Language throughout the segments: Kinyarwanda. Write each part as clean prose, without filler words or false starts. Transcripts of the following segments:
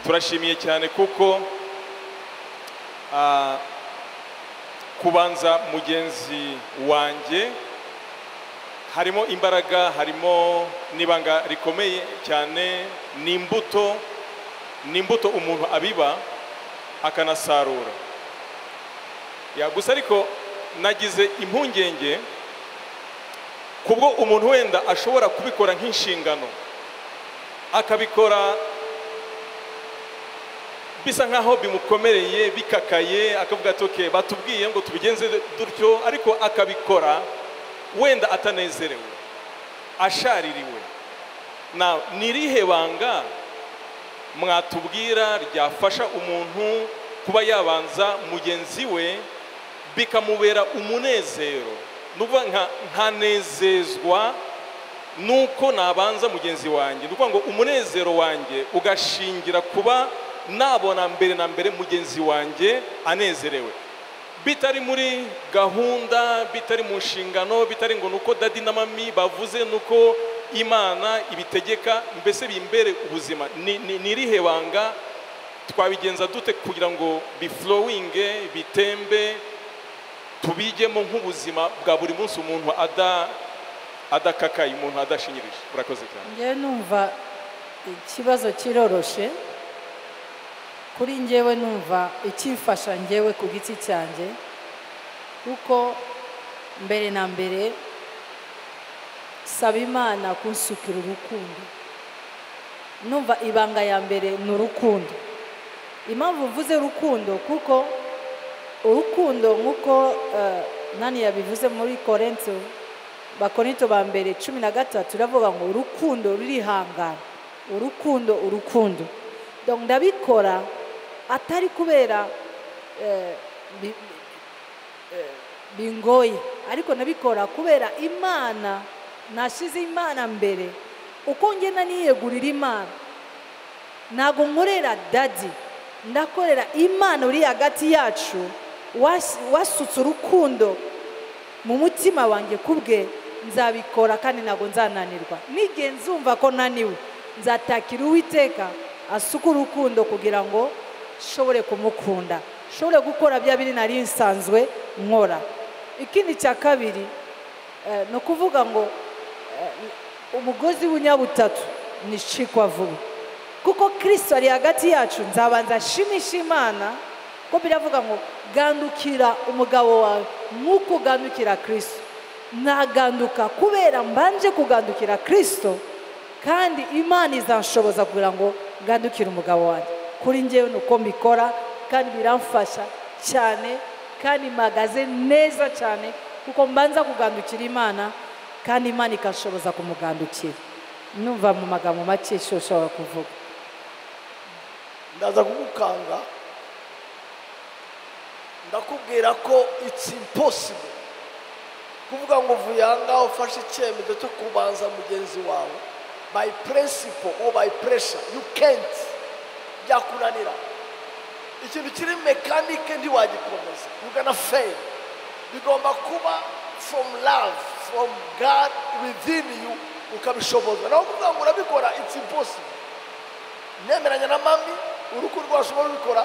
turashimiye cyane kuko kubanza mugenzi wanjye harimo imbaraga, harimo nibanga rikomeye cyane, n'imbuto umuntu abiba akanasarura. Gusa ariko nagize impungenge kubwo umuntu wenda ashobora kubikora nk'inshingano, akabikora bisa nkaho bimukomereye, bikakaye, akavuga ati okay, batubwiye ngo tubigenze dutyo, ariko akabikora wenda atanezerewe, ashaririwe. Na nirihe banga mwatubwira ryafasha umuntu kuba yabanza mugenzi we bikamubera umunezero? Nuvuga nkanezezwa nuko nabanza mugenzi wanjye, nuvuga ngo umunezero wanjye ugashingira kuba nabona mbere na mbere mugenzi wanjye anezerewe, bitari muri gahunda, bitari mu nshingano, bitari ngo nuko dadi na mami bavuze, nuko Imana ibitegeka, mbese bimbere ubuzima. Nirihe banga twabigenza dute kugira ngo biflowinge, bitembe, tubijyemo nk'ubuzima bwa buri munsi, umuntu adakakaye, umuntu adashinyirije? Urakoze cyane. Ngewe numva ikibazo kiroroshe kuri ngewe, numva ikifasha ngewe ku giti cyanjye, kuko mbere na mbere saba Imana kunsukira urukundo. Numva ibanga ya mbere ni urukundo. Impamvu mvuze urukundo, kuko urukundo nk'uko nani yabivuze muri Bakorinto ba mbere 13, turavuga ngo urukundo rurihangana, urukundo. Donc ndabikora atari kubera bingoye, ariko nabikora kubera Imana, nashize Imana mbere. Uko ngenda niyegurira Imana, ntago nkorera dadi, ndakorera Imana uri hagati yacu, wasutse urukundo mu mutima wanjye kubwe. Nzabikora kandi ntago nzananirwa. Nige nzumva ko naniwe, nzatakira Uwiteka asuka urukundo kugira ngo shobore kumukunda, shobore gukora bya biri nari nsanzwe nkora. Ikindi cya kabiri no kuvuga ngo umugozi w'unyabutatu nishikwa vuba, kuko Kristo ari hagati yacu. Nzabanza shimisha Imana, ko biravuga ngo gandukira umugabo wawe nk'uko ugandukira Kristo. Naganduka kubera mbanje kugandukira Kristo, kandi Imana izanshoboza kugira ngo gandukire umugabo wanjye. Kuri ngewe nuko mbikora, kandi biramfasha cyane, kandi magaze neza cyane, kuko mbanza kugandukira Imana, kandi Imana ikashoboza kumugandukira. Numva mu magambo make ushobora kuvuga. Ndaza kugukanga, ndakubwira ko it's impossible kuvuga ngo vuyanga ufashe icyemezo cyo kubanza mugenzi wawe by principle or by pressure. You can't. Byakunanira. Ikintu kiri mekanike ntiwagikomeza, you're gonna fail. Bigomba kuba from love, from God within you, ukabishobozwa. Naho kuvuga ngo urabikora, it's impossible. Nemeranya na mami, urukundo rwashobora kubikora,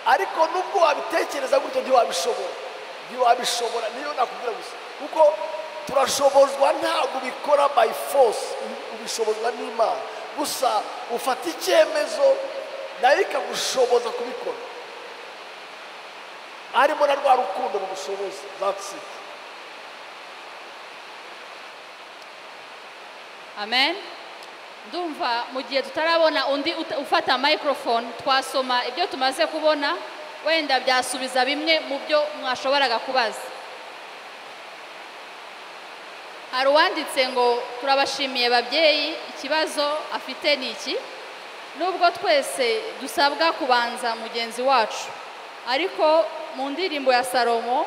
ariko nubwo wabitekereza gutyo ntiwabishobora. Niyo nakubwira gusa, kuko turashobozwa, ntabwo ubikora by force, ubishobozwa n'Imana. Gusa ufata icyemezo nayo ikagushoboza kubikora, harimo na rwa rukundo rugushoboza. That's it. Amen. Ndumva mu gihe tutarabona undi ufata microphone, twasoma ibyo tumaze kubona, wenda byasubiza bimwe mu byo mwashoboraga kubaza. Hari uwanditse ngo turabashimiye babyeyi, ikibazo afite ni iki: nubwo twese dusabwa kubanza mugenzi wacu, ariko mu ndirimbo ya Salomo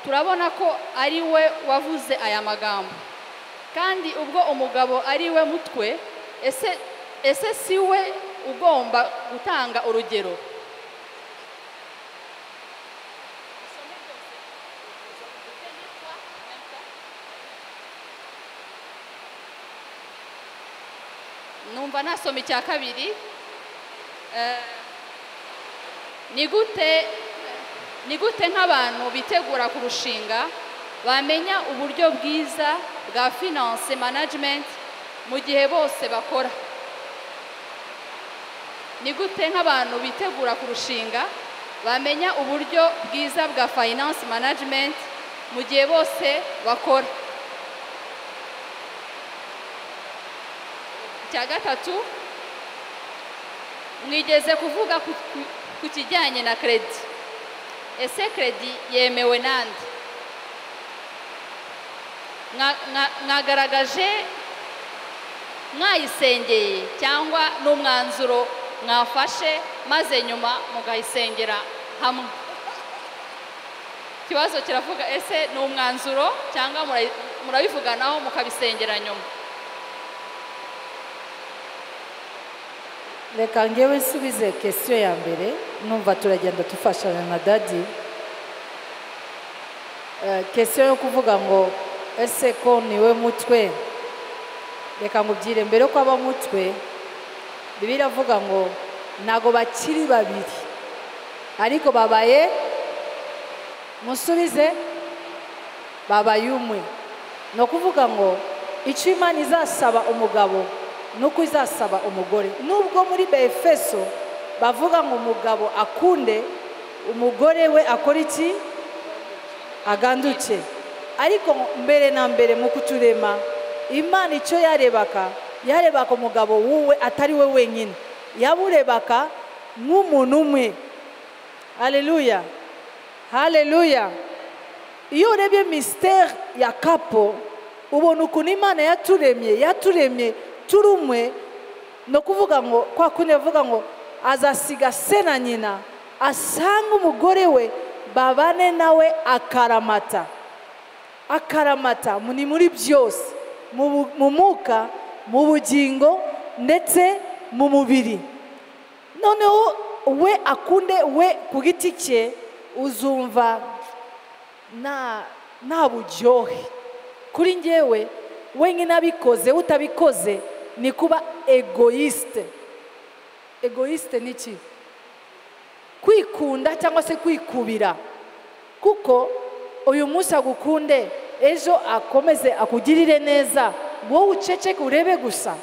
turabona ko ari we wavuze aya magambo, kandi ubwo umugabo ari we mutwe, ese si we ugomba gutanga urugero? Numva nasoma icya kabiri. ni gute nk'abantu bitegura kurushinga bamenya uburyo bwiza bwa finance management mu gihe bose bakora? Ni gute nk'abantu bitegura kurushinga bamenya uburyo bwiza bwa finance management mu gihe bose bakora? Icya gatatu, mwigeze kuvuga ku kijyanye na credit. Ese credit yemewe nande? Mwagaragaje mwayisengeye cyangwa n'umwanzuro mwafashe maze nyuma mugayisengera hamwe? Ikibazo kiravuga ese ni umwanzuro cyangwa murabivuganaho mukabisengera nyuma? Reka ngewe nsubize question ya mbere, numva turagenda tufashanya na dadi. Question yo kuvuga ngo ese ko niwe mutwe, reka ngubwire mbere ko aba mutwe, Bibiliya avuga ngo nago bakiri babiri ariko babaye, musubize, babaye umwe. No kuvuga ngo icyo Imana izasaba umugabo nuko izasaba umugore. Nubwo muri Befeso bavuga ngo umugabo akunde umugore we akora iki? Aganduke. Ariko mbere na mbere mu kuturema Imana icyo yarebaka umugabo wuwe atari we wenyine, yaburebaka nk'umuntu umwe. Haleluya, haleluya. Iyo urebye mystère ya kapo ubona ukuntu Imana yaturemye turi umwe. No kuvuga ngo kwa kundi bavuga ngo azasiga se na nyina asanga umugore we babane nawe akaramata ni muri byose, mu mwuka, mu bugingo ndetse mu mubiri. Noneho we akunde we ku giti cye, uzumva nta buryohe. Kuri njyewe wenyine abikoze utabikoze ni kuba egoiste. Egoiste ni iki? Kwikunda cyangwa se kwikubira. Kuko uyu munsi agukunde, ejo akomeze akugirire neza, wowe uceceke urebe gusa.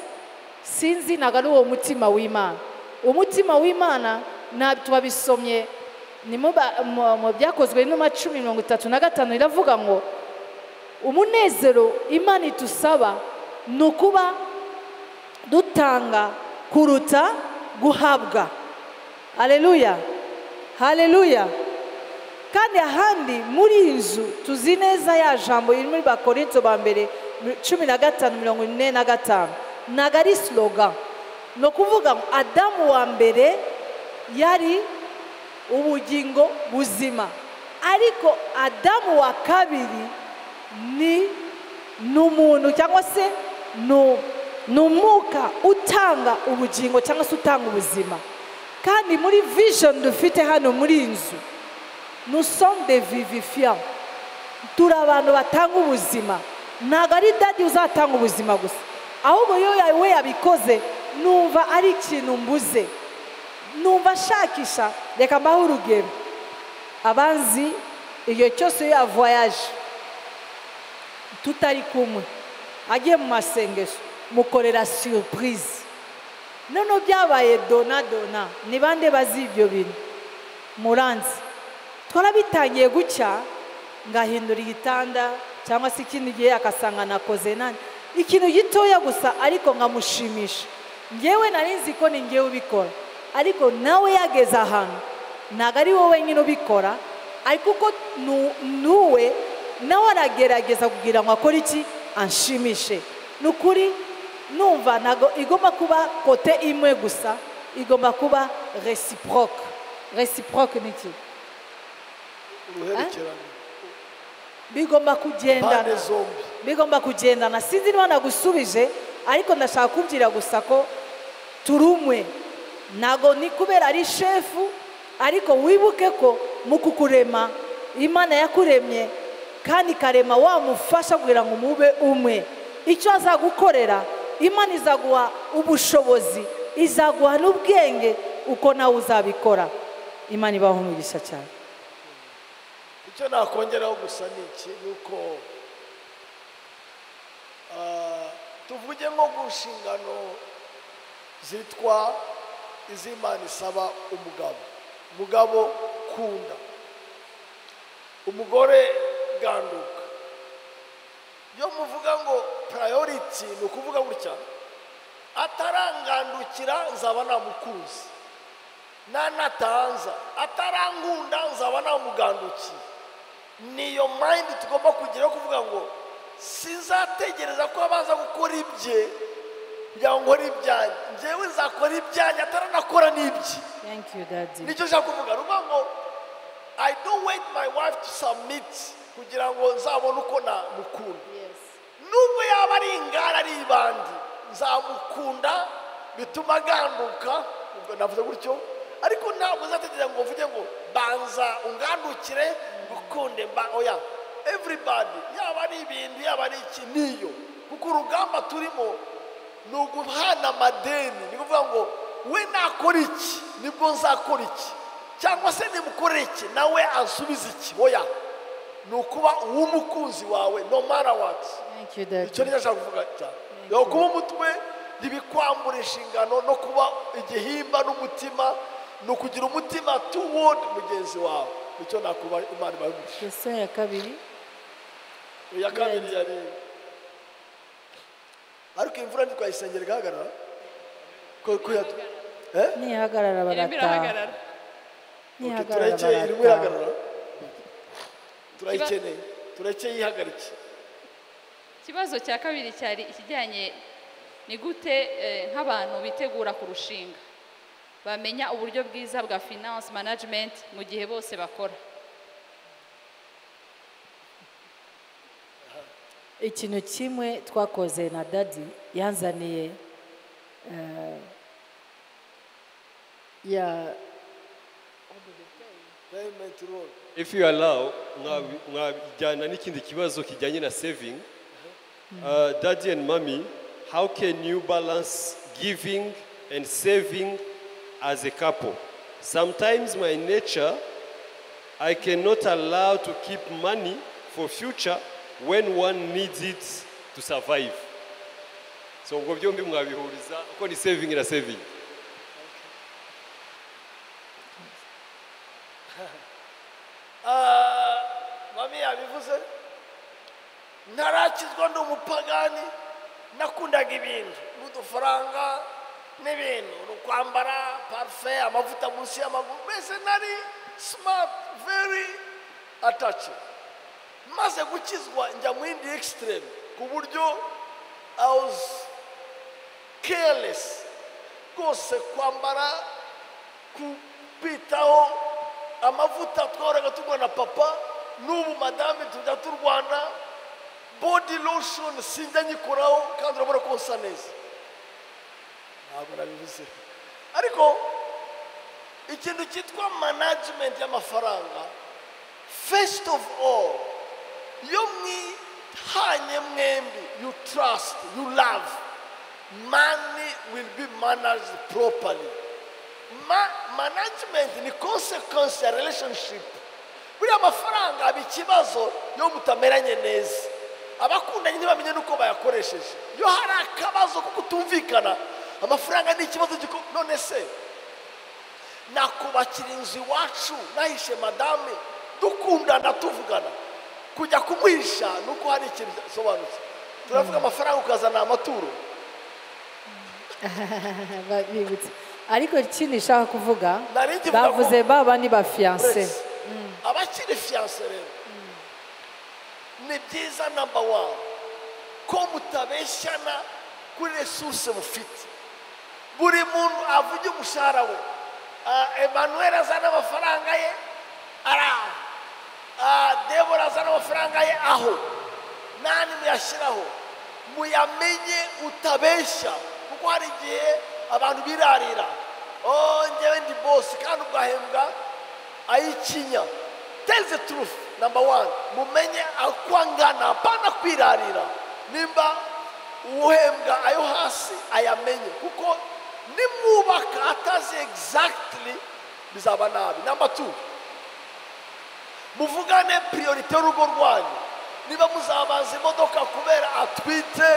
Sinzi nagari uwo mutima w'Imana. Umutima w'Imana twabisomye ni mu byakozwe n'uma 10:35 iravuga ngo umunezero Imana itusaba ni ukuba dutanga kuruta guhabwa. Haleluya, haleluya. Kandi ahandi muri inzu tuzi neza ya jambo iri muri Bakorinto ba mbere 15:45 nagari slogan. No kuvuga Adamu wa mbere yari ubugingo buzima, ariko Adamu wa kabiri ni umuntu cyangwa se n'umwuka utanga ubugingo cyangwa se utanga ubuzima. Kandi muri vision dufite hano muri inzu, nous sommes des vivifiants. Turi abantu batanga ubuzima. Ntabwo ari dadi uzatanga ubuzima gusa, ahubwo yo we yabikoze numva ari ikintu mbuze, numva shakisha. Reka mbaho urugero. Abanzi iyo cyose ya voyage tutari kumwe agiye mu masengesho mukorera surprise. Noneho byabaye dona ni bande bazi ibyo bintu? Muranzi twarabitangiye gucya, ngahindura igitanda cyangwa se ikindi gihe akasanga nakoze nani ikintu gitoya gusa, ariko ngamushimisha. Ngewe narinzi ko ni ngewe ubikora, ariko nawe yageze ahantu ntabwo ari wowe nyine ubikora, ariko uko nuwe nawe aragerageza kugira ngo akore iki? Anshimishe. Nukuri numva ntabwo igomba kuba kote imwe gusa, igomba kuba reciproque. Reciproque ni iki? Bigomba kugendana, bigomba kugendana. Sinzi niba nagusubije, ariko ndashaka kubwira gusa ko turi umwe. Ntabwo ni kubera ari shefu, ariko wibuke ko mu kukurema Imana yakuremye kandi karema wamufasha kugira ngo mube umwe. Icyo azagukorera, Imana izaguha ubushobozi, izaguha n'ubwenge uko nawe uzabikora. Imana ibaho umugisha cyane. icyo nakongeraho gusa ni iki ni uko tuvuge nko ku nshingano zitwa iz'Imana isaba umugabo kunda, umugore ganduka. iyo muvuga ngo priority ni ukuvuga gutya, atarangandukira nzaba namukunzi, nanatanza atarangunda nzaba namugandukiye. niyo mind tugomba kugira kuvuga ngo sinzategereza ko abanza gukora ibye kugira ngo nkore ibyanjye, njyewe nzakora ibyanjye ataranakora n'ibye. Thank you, Daddy. nicyo nshaka kuvuga, ruvuga ngo I don't wait my wife to submit kugira ngo nzabone uko namukunda. nubwo yaba ari ingara ari ibandi nzamukunda bituma aganduka, ubwo navuze gutyo, ariko ntabwo nzategereza ngo mvuge ngo banza ungandukire ngukunde oya. everybody yaba ari ibintu yaba ari iki niyo, kuko urugamba turimo ni uguhana amadeni. ni kuvuga ngo we nakora iki nibwo nzakora iki, cyangwa se nimukorere iki nawe ansubize iki. oya, ni ukuba uw'umukunzi wawe no matter what. Thank you, Daddy. icyo nicyo nshaka kuvuga cyane. yo kuba umutwe ntibikwambura inshingano no kuba igihimba n'umutima, ni ukugira umutima toward mugenzi wawe. icyo nakuba Imana ibahishe. Question ya kabiri. iya kabiri yari ariko imvura ntitwayisengera igahagarara nihagarara barataha. turekeye irimo irahagarara, turayikeneye, turekeye yihagarike. ikibazo cya kabiri cyari ikijyanye ni gute nk'abantu bitegura kurushinga bamenya uburyo bwiza bwa finance management mu gihe bose bakora. ikintu kimwe twakoze na Daddy yanzaniye payment rule. If you allow, mwajyana n'ikindi kibazo kijyanye na saving. Daddy and mommy, how can you balance giving and saving as a couple? Sometimes my nature, I cannot allow to keep money for future when one needs it to survive. So ubwo byombi mwabihuriza uko ni saving na saving. Mami yabivuze, ntarakizwa ndi umupagani, nakundaga ibintu n'udufaranga n'ibintu, ukwambara parufe, amavuta munsi y'amaguru, mbese nari smart, very attaching. maze gukizwa njya mu yindi extreme ku buryo I was careless rwose, kwambara, kwitaho, amavuta twahoraga tugwana papa, n'ubu madame tujya turwana, body lotion sinjya nyikoraho kandi urabona ko nsa neza. ntabwo nabivuze, ariko ikintu cyitwa management y'amafaranga, first of all, iyo mwihanye mwembi, you trust, you love, money will be managed properly. Management ni consequence ya relationship. buriya amafaranga aba ikibazo iyo mutameranye neza, abakundanye ntibamenye n'uko bayakoresheje. iyo hari akabazo ko kutumvikana, amafaranga ni ikibazo gikomeye. none se nakubakira inzu iwacu nahishe madame, dukundana tuvugana, kujya kumuhisha nuko hari ikintu gisobanutse. turavuga amafaranga ukazana amaturo. babibutse. ariko ikindi nshaka kuvuga, Nari nkivuga ko- bavuze baba ni ba fiancé. abakiri fiancé rero ni byiza number one ko mutabeshyana kuri resource mufite. buri muntu avuge umushahara we. Emmanuel azana amafaranga ye araho, Debora azana amafaranga ye aho, nani muyashyiraho, muyamenye utabeshya, kuko hari igihe abantu birarira, njyewe ndi boss kandi ugahembwa ayikinya. Tell the truth, number one, mumenye akwangana, hapana kwirarira. nimba uhembwa ayo hasi ayamenye, kuko nimwubaka atazi exactly bizaba nabi. Number 2, muvugane priorite y'urugo rwanyu. Niba muzabanza imodoka kubera atwite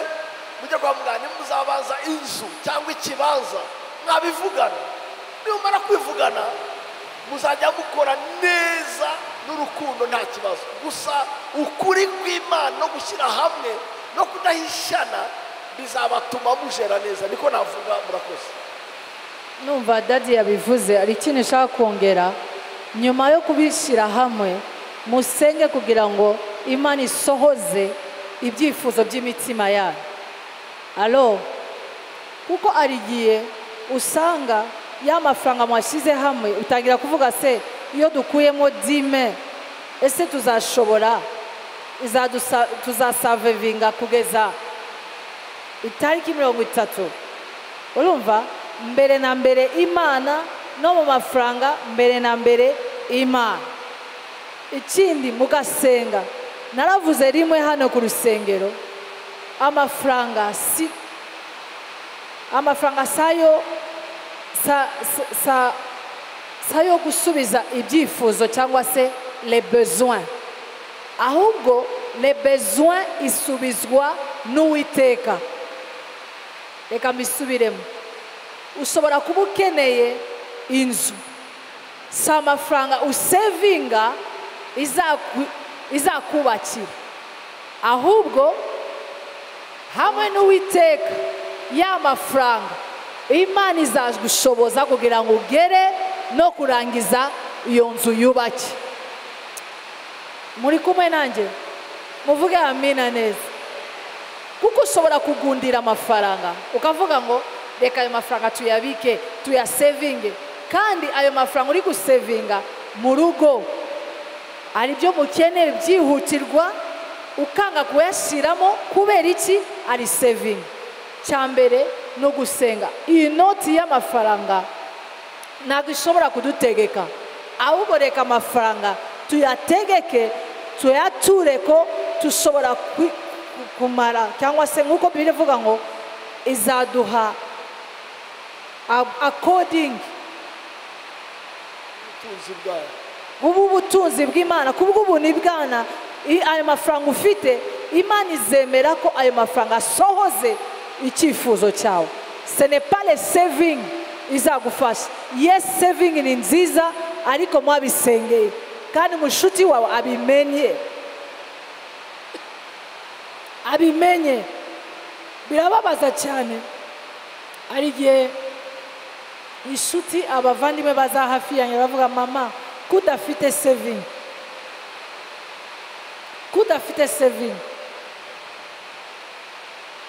mujya kwa muganga, muzabanza inzu cyangwa ikibanza, mwabivugana. Nimara kwivugana muzajya mukora neza n'urukundo nta kibazo. Gusa ukuri kw'Imana no gushyira hamwe no kudahishana bizabatuma mujera neza. Niko navuga. Murakoze. numva dadi yabivuze, ari ikintu nshaka kongera. Nyuma yo kubishyira hamwe musenge kugira ngo Imana isohoze ibyifuzo by'imitima yanyu. Alo, kuko arigiye usanga ya mafaranga mwashyize hamwe utangira kuvuga se iyo dukuyemo 10,000 ese tuzashobora tuzasavevinga kugeza itariki 30. Urumva, mbere na mbere Imana, no mu mafaranga mbere na mbere Imana. Ikindi mugasenga. Naravuze rimwe hano ku rusengero, amafaranga sayo gusubiza ibyifuzo cyangwa se les besoins, ahubwo les besoins isubizwa n'Uwiteka. Reka mbisubiremo. Ushobora kuba ukeneye inzu, si amafaranga usevinga izakubakira, ahubwo hamwe n'Uwiteka ya mafaranga Imana izagushoboza kugira ngo ugere no kurangiza iyo nzu yubake. Muri kumwe nanjye? Muvuge amina neza. Kuko ushobora kugundira amafaranga ukavuga ngo reka ayo mafaranga tuyabike, tuyasevinge, kandi ayo mafaranga uri gusevinga mu rugo ari byo mukeneye byihutirwa, ukanga kuyashyiramo kubera iki? Ari saving. Cyambere no gusenga. Iyi noti y'amafaranga ntabwo ishobora kudutegeka, ahubwo reka amafaranga tuyategeke, tuyature ko tushobora kumara, cyangwa se nk'uko Bibiliya ivuga ngo izaduha according ubu butunzi bw'Imana, kubw'ubuntu bw'Imana. Ayo mafaranga ufite, Imana izemera ko ayo mafaranga asohoze icyifuzo cyawe. Ce n'est pas les saving izagufasha. Yes, saving ni nziza, ariko mwabisengeye kandi mushuti wawe abimenye. Birababaza cyane, ari igihe inshuti abavandimwe baza hafi yanjye bavuga mama kudafite saving, kudafite saving.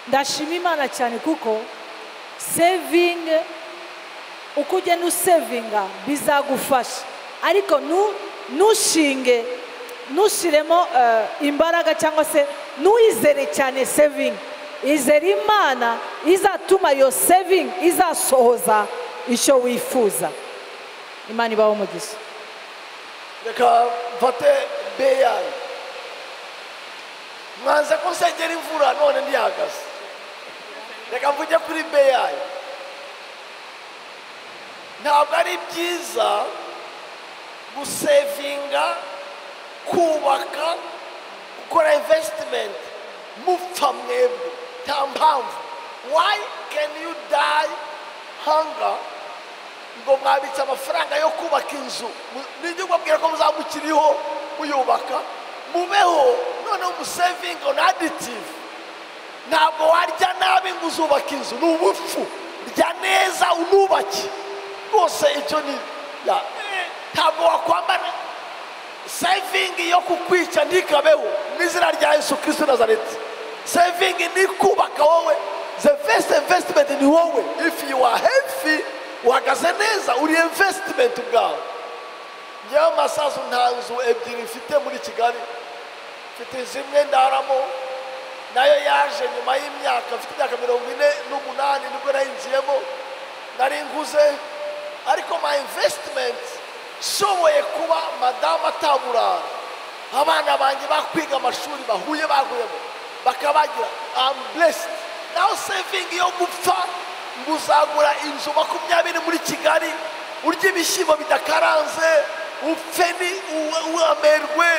Ndashima Imana cyane kuko saving, uko ugenda usevinga bizagufasha, ariko ntushiremo imbaraga cyangwa se nuyizere cyane saving. Izere Imana izatuma iyo saving izasohoza icyo wifuza. Imana ibaho umugisha. Reka mfate beyayi. Mwanze ko nsengera imvura none ndihagaze. Reka mvuge kuri beyayi. Ntabwo ari byiza gusevinga, kubaka, gukora investment mupfa mwebwe nta mpamvu. Why can you die hunger ngo mwabitse amafaranga yo kubaka inzu? Nijye ubabwira ko muzamukiriho muyubaka, mubeho none umusaving on additive. Ntabwo warya nabi ngo uzubaka inzu, ni ubupfu. Rya neza unubake rwose. Icyo ni ntabwo wakwambara saving yo kukwica ntikabeho n'izina rya Yesu Kristo Nazareti. Saving ni kubaka wowe. The best investment ni wowe. If you are healthy, uhagaze neza, uri investment bwawe. Njyewe Masasu nta nzu ebyiri mfite muri Kigali. Mfite zimwe ndaramo, nayo yaje nyuma y'imyaka, mfite imyaka 48 nibwo nayinjiyemo, nari nguze. Ariko my investment shoboye kuba madamu ataburara, abana banjye bakwiga amashuri bahuye baguyemo bakabagira. I'm blessed. Now saving yo gupfa ngo uzagura inzu 20 muri Kigali urya ibishyimbo bidakaranze upfe uamerwe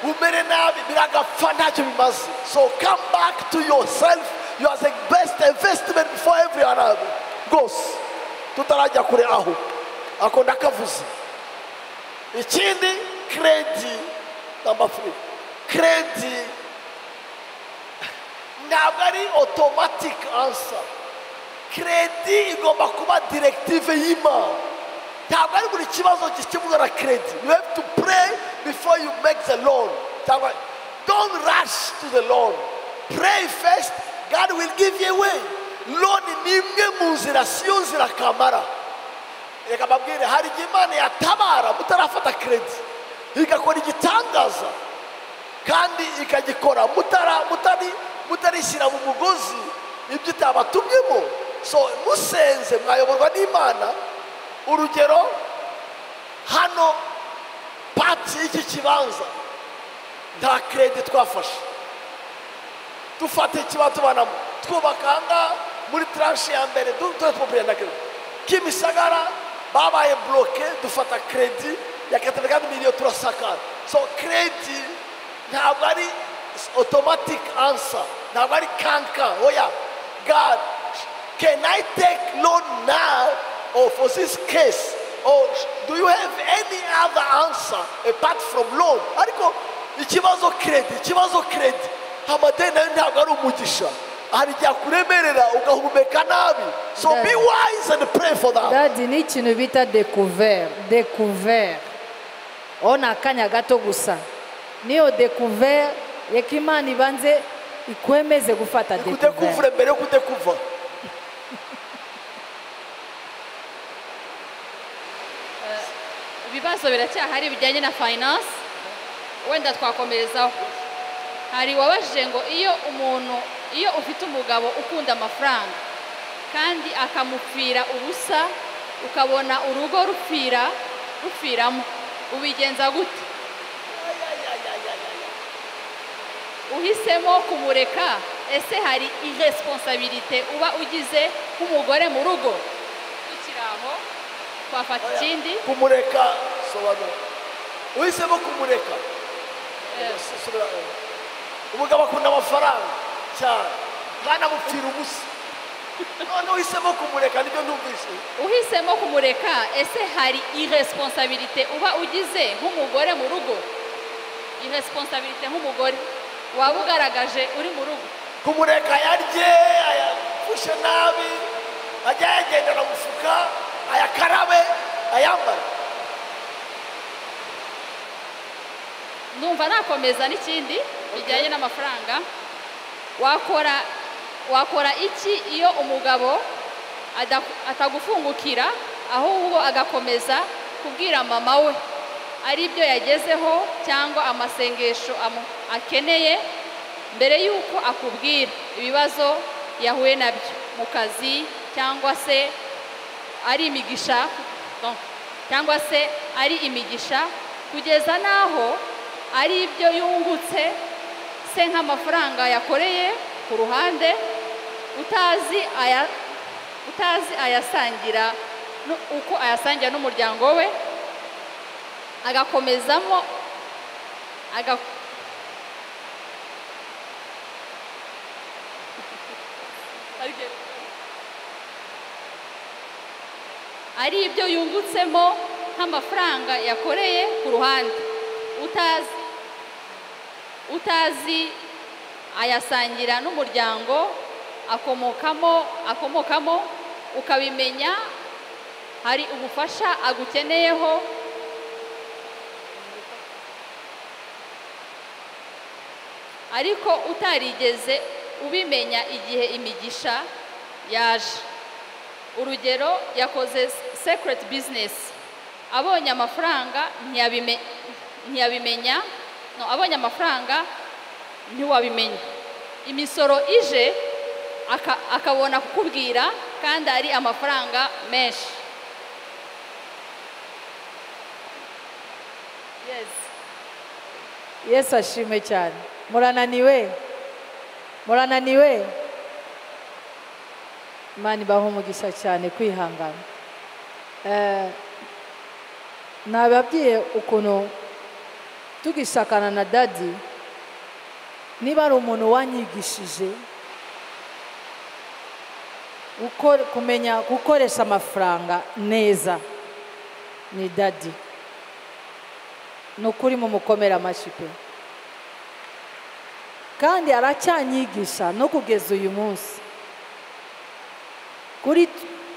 umere nabi biragapfa ntacyo bimaze. So come back to yourself. You are the best investment before everyone else goes. Tutarajya kure aho ako ndakavuze. Ikindi credit number 3. Credit ntabwo ari automatic answer. Credit igomba kuba directive y'Imana. Ntabwo ari buri kibazo gikemurwa na credit. You have to pray before you make the loan. Don't rush to the loan. Pray first. God will give you a way. Loan ni imwe mu nzira siyo nzira kamara. Reka babwire hari igihe Imana yatabara mutarafata credit igakora igitangaza kandi ikagikora mutarishyira mu mugozi ibyo itabatumyemo. So musenze mwayoborwa n'Imana. Urugero hano pati y'iki kibanza nta credit twafashe. Dufate ikibazo tubanamo twubaka muri tranche ya mbere dutopoprena na credit. Kimisagara babaye bloqué dufata credit ya 84 million turasakara. So credit ntabwo ari automatic answer. Ntabwo ari kanka. Oya, God, can I take loan now or for this case? Or do you have any other answer apart from loan? Ariko ikibazo credit amadeni ntabwo ari umugisha. Hari igihe akuremerera ugahumeka nabi. So be wise and pray for that. Daddy ni ikintu bita découvert. Ona akanya gato gusa. Niyo découvert reka Imana ibanze ikwemeze gufata découvert. Kudekuvura mbere yo kudekuva. Ibibazo biracyahari bijyanye na finance. Wenda twakomerezaho. Hari wabajije ngo iyo ufite umugabo ukunda amafaranga kandi akamupfira ubusa ukabona urugo rupfiramo ubigenza gute? Uhisemo kumureka, ese hari irresponsabilité uba ugize nk'umugore mu rugo? Tukiraho twafata ikindi kumureka sobanura. Uhisemo kumureka umugabo akunda amafaranga cyane bana mupfira ubusa none uhisemo kumureka nibyo ndumvise. Uhisemo kumureka, ese hari irresponsabilité uba ugize nk'umugore mu rugo? Irresponsabilité nk'umugore waba ugaragaje uri mu rugo? Kumureka yarye ayafushe nabi ajya yagendera mufuka ayakarabe ayambara. Ndumva nakomeza n'ikindi bijyanye n'amafaranga. Wakora iki iyo umugabo atagufungukira ahubwo agakomeza kubwira mama we ari byo yagezeho cyangwa amasengesho akeneye mbere yuko akubwira ibibazo yahuye nabyo mu kazi cyangwa se ari imigisha kugeza naho ari ibyo yungutse se nk'amafaranga yakoreye ku ruhande utazi ayasangira uko ayasangira n'umuryango we agakomezamo ari ibyo yungutsemo nk'amafaranga yakoreye ku ruhande utazi ayasangira n'umuryango akomokamo ukabimenya hari ubufasha agukeneyeho ariko utarigeze ubimenya igihe imigisha yaje. Urugero yakoze secret business abonye amafaranga ntiyabimenya abonye amafaranga ntiwabimenya imisoro ije akabona kukubwira kandi ari amafaranga menshi. Yesu ashimwe cyane. Murananiwe Imana ibaho umugisha cyane kwihangana. Nababwiye ukuntu tugishakana na dadi, niba ari umuntu wanyigishije kumenya gukoresha amafaranga neza ni dadi. Ni ukuri mu mukomera amashyi pe. Kandi aracyanyigisha no kugeza uyu munsi. Kuri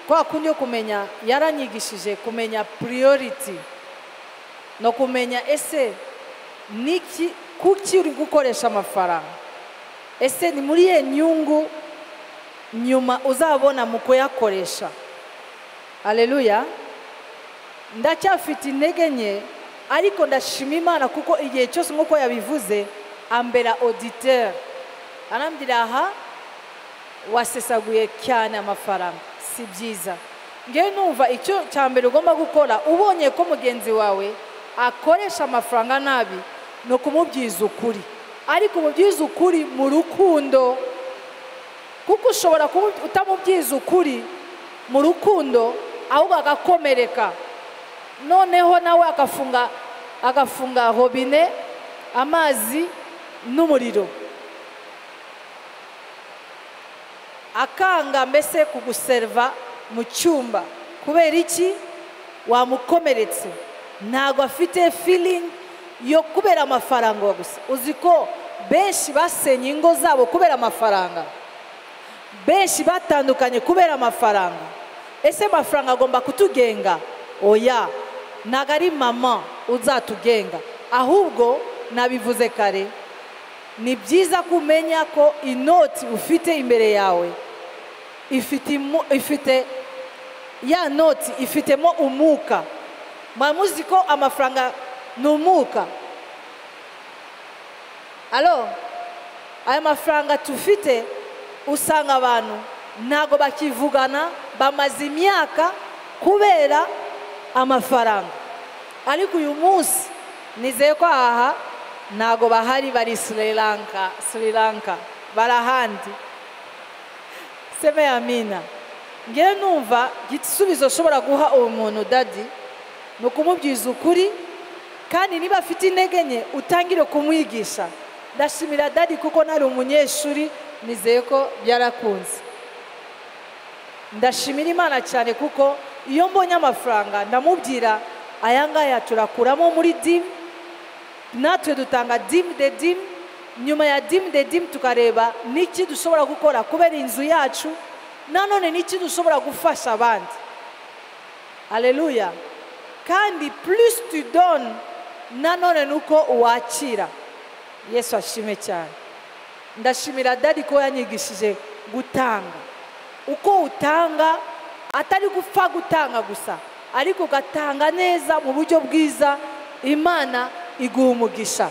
kwa kundi kumenya, yaranyigishije kumenya priority no kumenya ese niki kuki uri gukoresha amafaranga, ese ni muri ye nyungu nyuma uzabona mu kuyakoresha. Haleluya. Ndacyafite intege nke, ariko ndashima Imana kuko igihe cyose nk'uko yabivuze ambera auditeur, arambwira aha wasesaguye cyane amafaranga, si byiza. Ngewe numva icyo cyambere ugomba gukora ubonye ko mugenzi wawe akoresha amafaranga nabi, no kumubyiza ukuri, ariko umubyiza ukuri mu rukundo, kuko ushobora kuba utamubyiza ukuri mu rukundo ahubwo agakomereka, noneho nawe agafunga robine, amazi n'umuriro, akanga mbese kuguserva mu cyumba. Kubera iki? Wamukomeretse, ntago afite feeling yo kubera amafaranga gusa. Uzi ko benshi basenye ingo zabo kubera amafaranga, benshi batandukanye kubera amafaranga. Ese amafaranga agomba kutugenga? Oya, ntago ari mama uzatugenga, ahubwo nabivuze kare, ni byiza kumenya ko inoti ufite imbere yawe ifite ya noti ifitemo umuka. Mwamuzi ko amafaranga ni umuka? Alo, aya mafaranga tufite usanga abantu ntago bakivugana, bamaze imyaka kubera amafaranga. Ariko uyu munsi nizeye ko aha ntago bahari, bari Sri Lanka barahandi. Seme amina. Ngewe numva igisubizo ushobora guha uwo muntu dadi ni ukumubyiza ukuri, kandi niba afite intege nke utangire kumwigisha. Ndashimira dadi kuko nari umunyeshuri, nizeye ko byarakunze. Ndashimira Imana cyane kuko iyo mbonye amafaranga ndamubwira aya ngaya turakuramo muri dim, natwe dutanga dim de dim, nyuma ya dim de dim tukareba niki dushobora gukora kubera inzu yacu, nanone niki dushobora gufasha abandi. Haleluya. Kandi plus tu donnes, nanone nuko uwakira. Yesu ashime cyane. Ndashimira dadi ko yanyigishije gutanga. Uko utanga atari gupfa gutanga gusa, ariko ugatanga neza mu buryo bwiza, Imana iguha umugisha.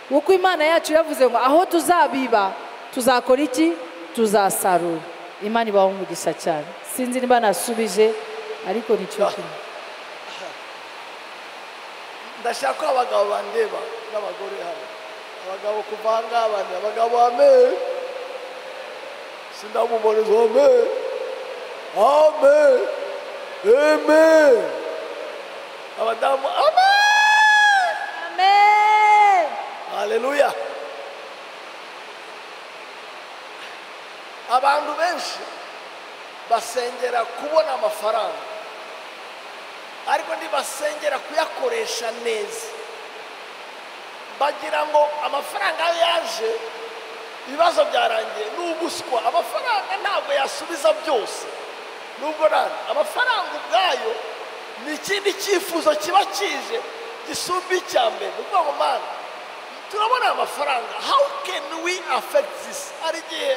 Uko Imana yacu yavuze ngo aho tuzabiba tuzakora iki? Tuzasarura. Imana ibaho umugisha cyane. Sinzi niba nasubije, ariko nicyo kintu. Ndashaka ko abagabo bandeba n'abagore hano, abagabo kuvanga abandi, abagabo amen, sindamuboneza amen, amen, amen, abadamu amen, Amen. haleluya. Abantu benshi basengera kubona amafaranga, ariko ntibasengera kuyakoresha neza. Bagira ngo amafaranga yaje ibibazo byarangiye, n'ubuswa. Amafaranga ntabwo yasubiza byose, nubwo nani amafaranga ubwayo ni ikindi cyifuzo kiba kije gisumba icya mbere. Nukuvuga ngo mana, turabona amafaranga, how can we affect this? Ari igihe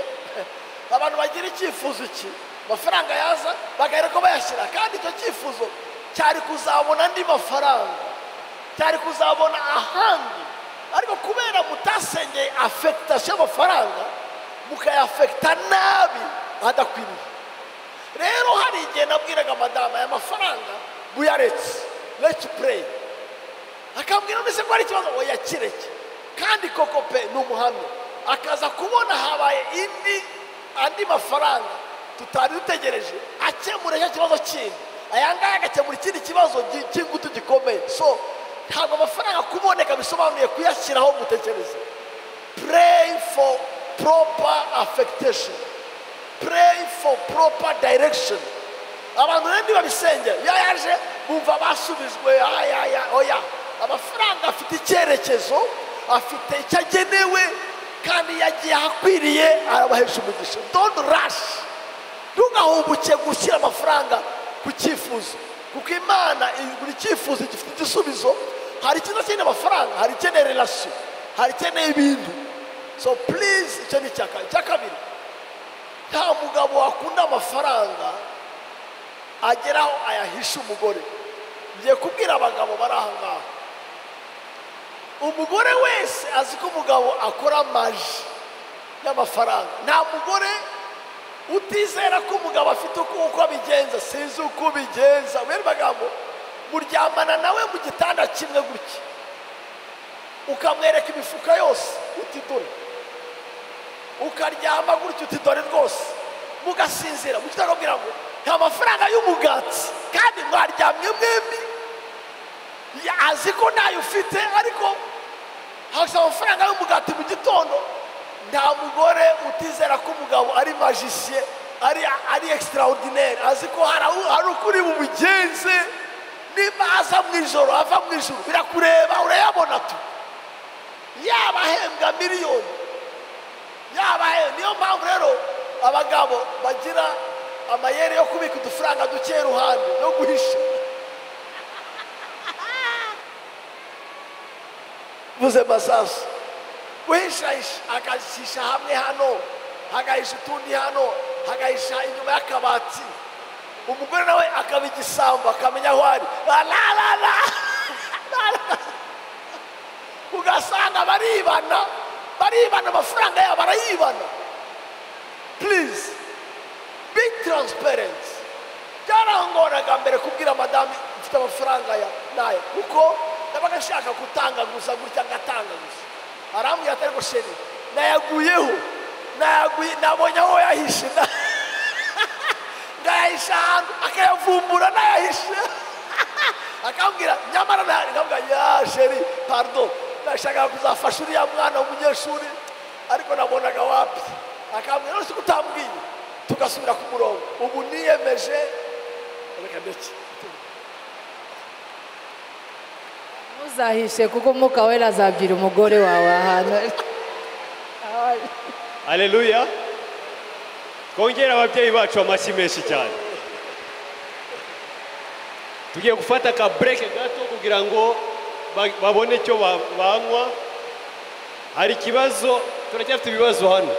abantu bagira icyifuzo iki, amafaranga yaza bagahera ko bayashyira, kandi icyo cyifuzo cyari kuzabona andi mafaranga, cyari kuzabona ahandi, ariko kubera mutasengeye affectation y'amafaranga mukayafekta nabi adakwiriye. Rero hari igihe nabwiraga madama aya mafaranga buyaretse, let's pray, akambwira mbese ko ari ikibazo, oya kireke. Kandi koko pe ni umuhamya, akaza kubona habaye andi mafaranga tutari dutegereje akemura icyo kibazo kindi, aya ngaya agakemura ikindi kibazo cy'ingutu gikomeye. So ntabwo amafaranga kuboneka bisobanuye kuyashyiraho mutekereze. Pray for proper affectation, pray for proper direction. Abantu rero ntibabisengera, iyo yaje bumva basubijwe. Oya, amafaranga afite icyerekezo, afite icyo agenewe, kandi yagiye ahakwiriye arabahesha umugisha. Don't rush, ntugahubuke gushyira amafaranga ku cyifuzo, kuko Imana buri cyifuzo gifite igisubizo. Hari ikintu cyene amafaranga, hari ikeneye relation, hari ikeneye ibintu. So please, icyo ni icya kabiri, nta mugabo wakunda amafaranga ageraho ayahisha umugore. Ngiye kubwira abagabo bari aha ngaha, umugore wese azi ko umugabo akora maji y'amafaranga. Nta mugore utizera ko umugabo afite uko abigenza. Sinzi uko ubigenza, bene bagabo, muryamana nawe mu gitanda kimwe gutya, ukamwereka imifuka yose uti dore, ukaryama gutya uti dore rwose, mugasinzira mu gitanda kugira ngo nta mafaranga y'umugati, kandi mwaryamye mwembi, azi ko nayo ufite, ariko hasa amafaranga y'umugati mu gitondo. Nta mugore utizera ko umugabo ari magicien, ari extraordinaire, azi ko hari ukuri mu bigenze. Niba aza mu ijoro, ava mu ijoro, birakureba, urayabona tu, yaba ahembwa miliyoni, niyo mpamvu rero abagabo bagira amayeri yo kubika udufaranga duke iruhande no guhisha. Muze masasu guhishahisha, akahisha hamwe hano, hagahisha utundi hano, hagahisha inyuma y'akabati. Umugore nawe akaba igisambo, akamenya aho ari, ugasanga baribana amafaranga yabo barayibana. Please be transparent. Byarangoraga mbere kubwira madame mfite amafaranga naye, kuko nabaga nshaka gutanga gusa gutya, ngatanga gusa. Arambwira ati ariko sheri, nayaguyeho, nabonye aho yahishe, ngayahisha ahantu, akayavumbura nayahishe. Akambwira nyamara nkabwira ya sheri, pardon, nashaka kuzafasha uriya mwana w'umunyeshuri, ariko nabonaga wapi. Akambwira none utambwiye, tugasubira ku murongo. Ubu niyemeje, reka ndeke. Muzahishe kuko Mwuka Wera azabwira umugore wawe ahantu. Haleluya. Twongera ababyeyi bacu amashyi menshi cyane. Tugiye gufata ka break gato kugira ngo babone icyo banywa. Hari ikibazo, turacyafite ibibazo hano,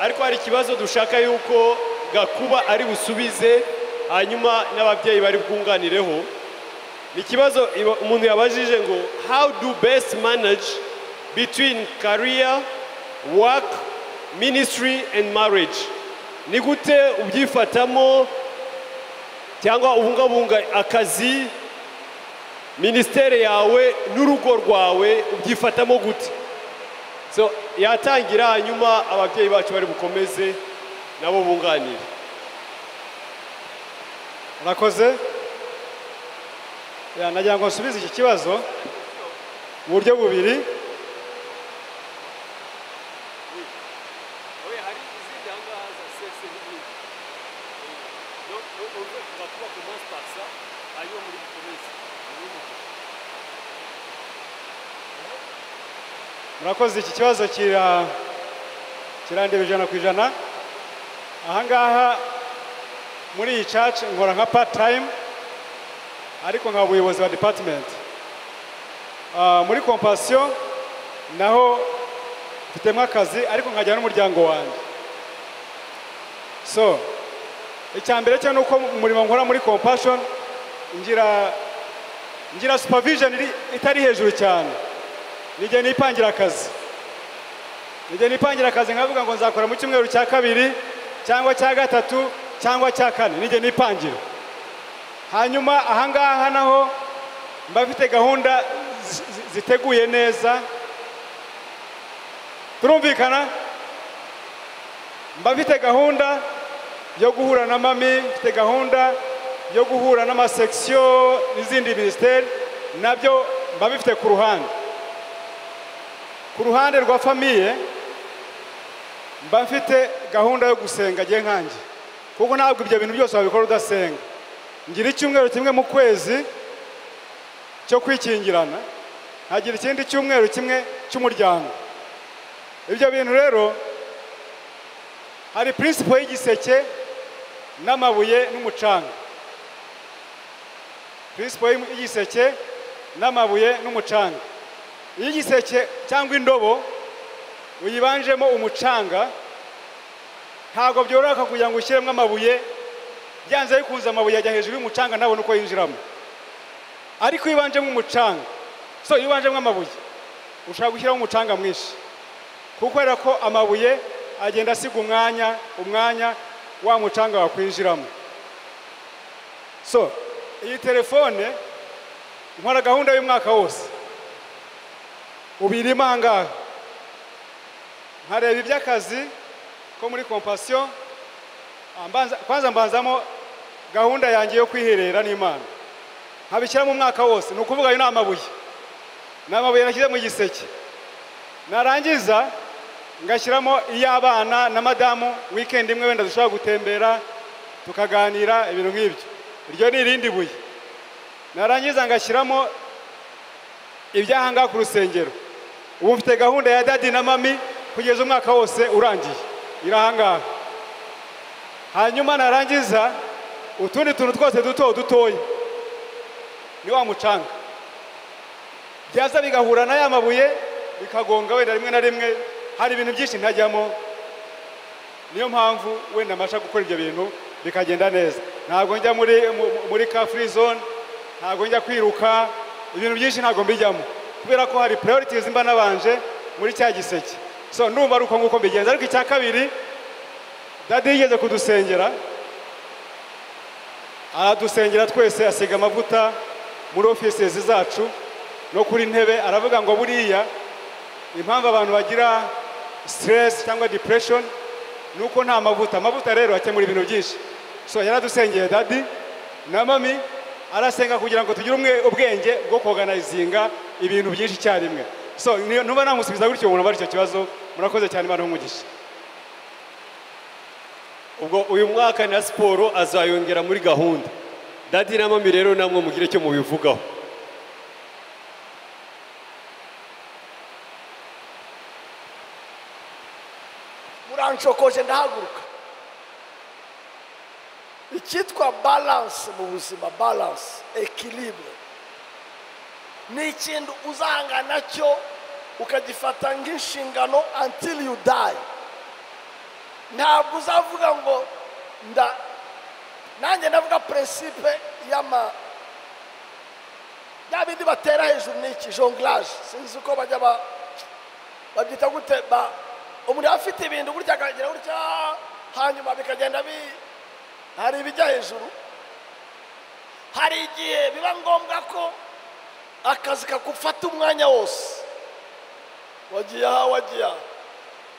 ariko hari ikibazo dushaka yuko Gakuba ari busubize, hanyuma n'ababyeyi bari bwunganireho. Ni ikibazo umuntu yabajije ngo how do best manage between career, work, ministry and marriage. Ni gute ubyifatamo cyangwa ubungabunga akazi, ministere yawe n'urugo rwawe, ubyifatamo gute? So yatangira, hanyuma ababyeyi bacu bari bukomeze nabo bunganira. Murakoze. Nagira ngo nsubize iki kibazo mu buryo bubiri. Murakoze, iki kibazo kirandeba ijana ku ijana. Ahangaha muri iyi church nkora nka part time, ariko nka buyobozi wa department. Muri compassion naho mfitemo akazi, ariko nkajyana n'umuryango wanjye. So icyambere cyo nuko umurimo nkora muri compassion ngira supervision itari hejuru cyane. Nijye nipangira akazi, nkavuga ngo nzakora mu cyumweru cya kabiri cyangwa cya gatatu cyangwa cya kane, nijye nipangira. Hanyuma ahangaha naho mba mfite gahunda ziteguye neza. Turumvikana? Mba mfite gahunda yo guhura na mami, mfite gahunda yo guhura n'amasekisiyo n'izindi minisiteri, nabyo mba bifite ku ruhande. Ku ruhande rwa famiye mba mfite gahunda yo gusenga ngiye nkanjye, kuko ntabwo ibyo bintu byose wabikora udasenga. Ngira icyumweru kimwe mu kwezi cyo kwikingirana, nkagira ikindi cyumweru kimwe cy'umuryango. Ibyo bintu rero hari principle y'igiseke n'amabuye n'umucanga. Principle y'igiseke n'amabuye n'umucanga. Iyo igiseke cyangwa indobo uyibanjemo umucanga, ntabwo byoroha kugira ngo ushyiremo amabuye, byanze bikunze amabuye ajya hejuru y'umucanga ntabone uko yinjiramo. Ariko iyo ubanjemo umucanga, iyo ubanjemo amabuye ushaka gushyiramo umucanga mwinshi, kuko era ko amabuye agenda asiga umwanya wa mucanga wakwinjiramo. Iyi telefone nkora gahunda y'umwaka wose, ubirimo ahangaha, nkareba iby'akazi ko muri Compassion, kwanza mbanzamo gahunda yanjye yo kwiherera n'Imana, nkabishyira mu mwaka wose. Ni ukuvuga ayo ni amabuye nashyize mu giseke, narangiza ngashyiramo iy'abana na madamu, weekend imwe wenda dushobora gutembera tukaganira ibintu nk'ibyo, iryo ni irindi buye. Narangiza ngashyiramo iby'ahangaha ku rusengero. Ubu mfite gahunda ya dadi na mami kugeza umwaka wose urangiye, irahangaha. Hanyuma narangiza utundi tuntu twose dutoya ni wa mucanga, byaza bigahura na ya mabuye bikagonga wenda rimwe na rimwe. Hari ibintu byinshi ntajyamo, niyo mpamvu wenda mbasha gukora ibyo bintu bikagenda neza. Ntabwo njya muri car free zone, ntabwo njya kwiruka, ibintu byinshi ntabwo mbijyamo, kubera ko hari priorities mba nabanje muri cya giseke. Ndumva ari uko nguko mbigenza. Ariko icya kabiri, dadi yigeze kudusengera, aradusengera twese, asiga amavuta muri offices zacu no kuri ntebe. Aravuga ngo buriya impamvu abantu bagira stress cyangwa depression nuko nta mavuta. Amavuta rero akemura ibintu byinshi. Yaradusengeye dadi na mami, arasenga kugira ngo tugire ubwenge bwo organizinga ibintu byinshi cyarimwe. Nuba namusubiza gutyo umuntu abari icyo kibazo. Murakoze cyane, Imana umugisha. Ubwo uyu mwaka na siporo azayongera muri gahunda. Dadi na mami rero namwe mugire icyo mubivugaho. Murancokoje ndahaguruka. Icyitwa balance mu buzima, balance, equilibre, ni ikintu uzahanga nacyo ukagifata nk'inshingano until you die. Ntabwo uzavuga ngo nanjye ndavuga principe ya bindi batera hejuru, n'iki jonglage, sinzi uko bajya babyita gute, umuntu afite ibintu gutya akagira gutya, hanyuma bikagenda hari ibijya hejuru. Hari igihe biba ngombwa ko akazi kakufata umwanya wose, wagiye aha.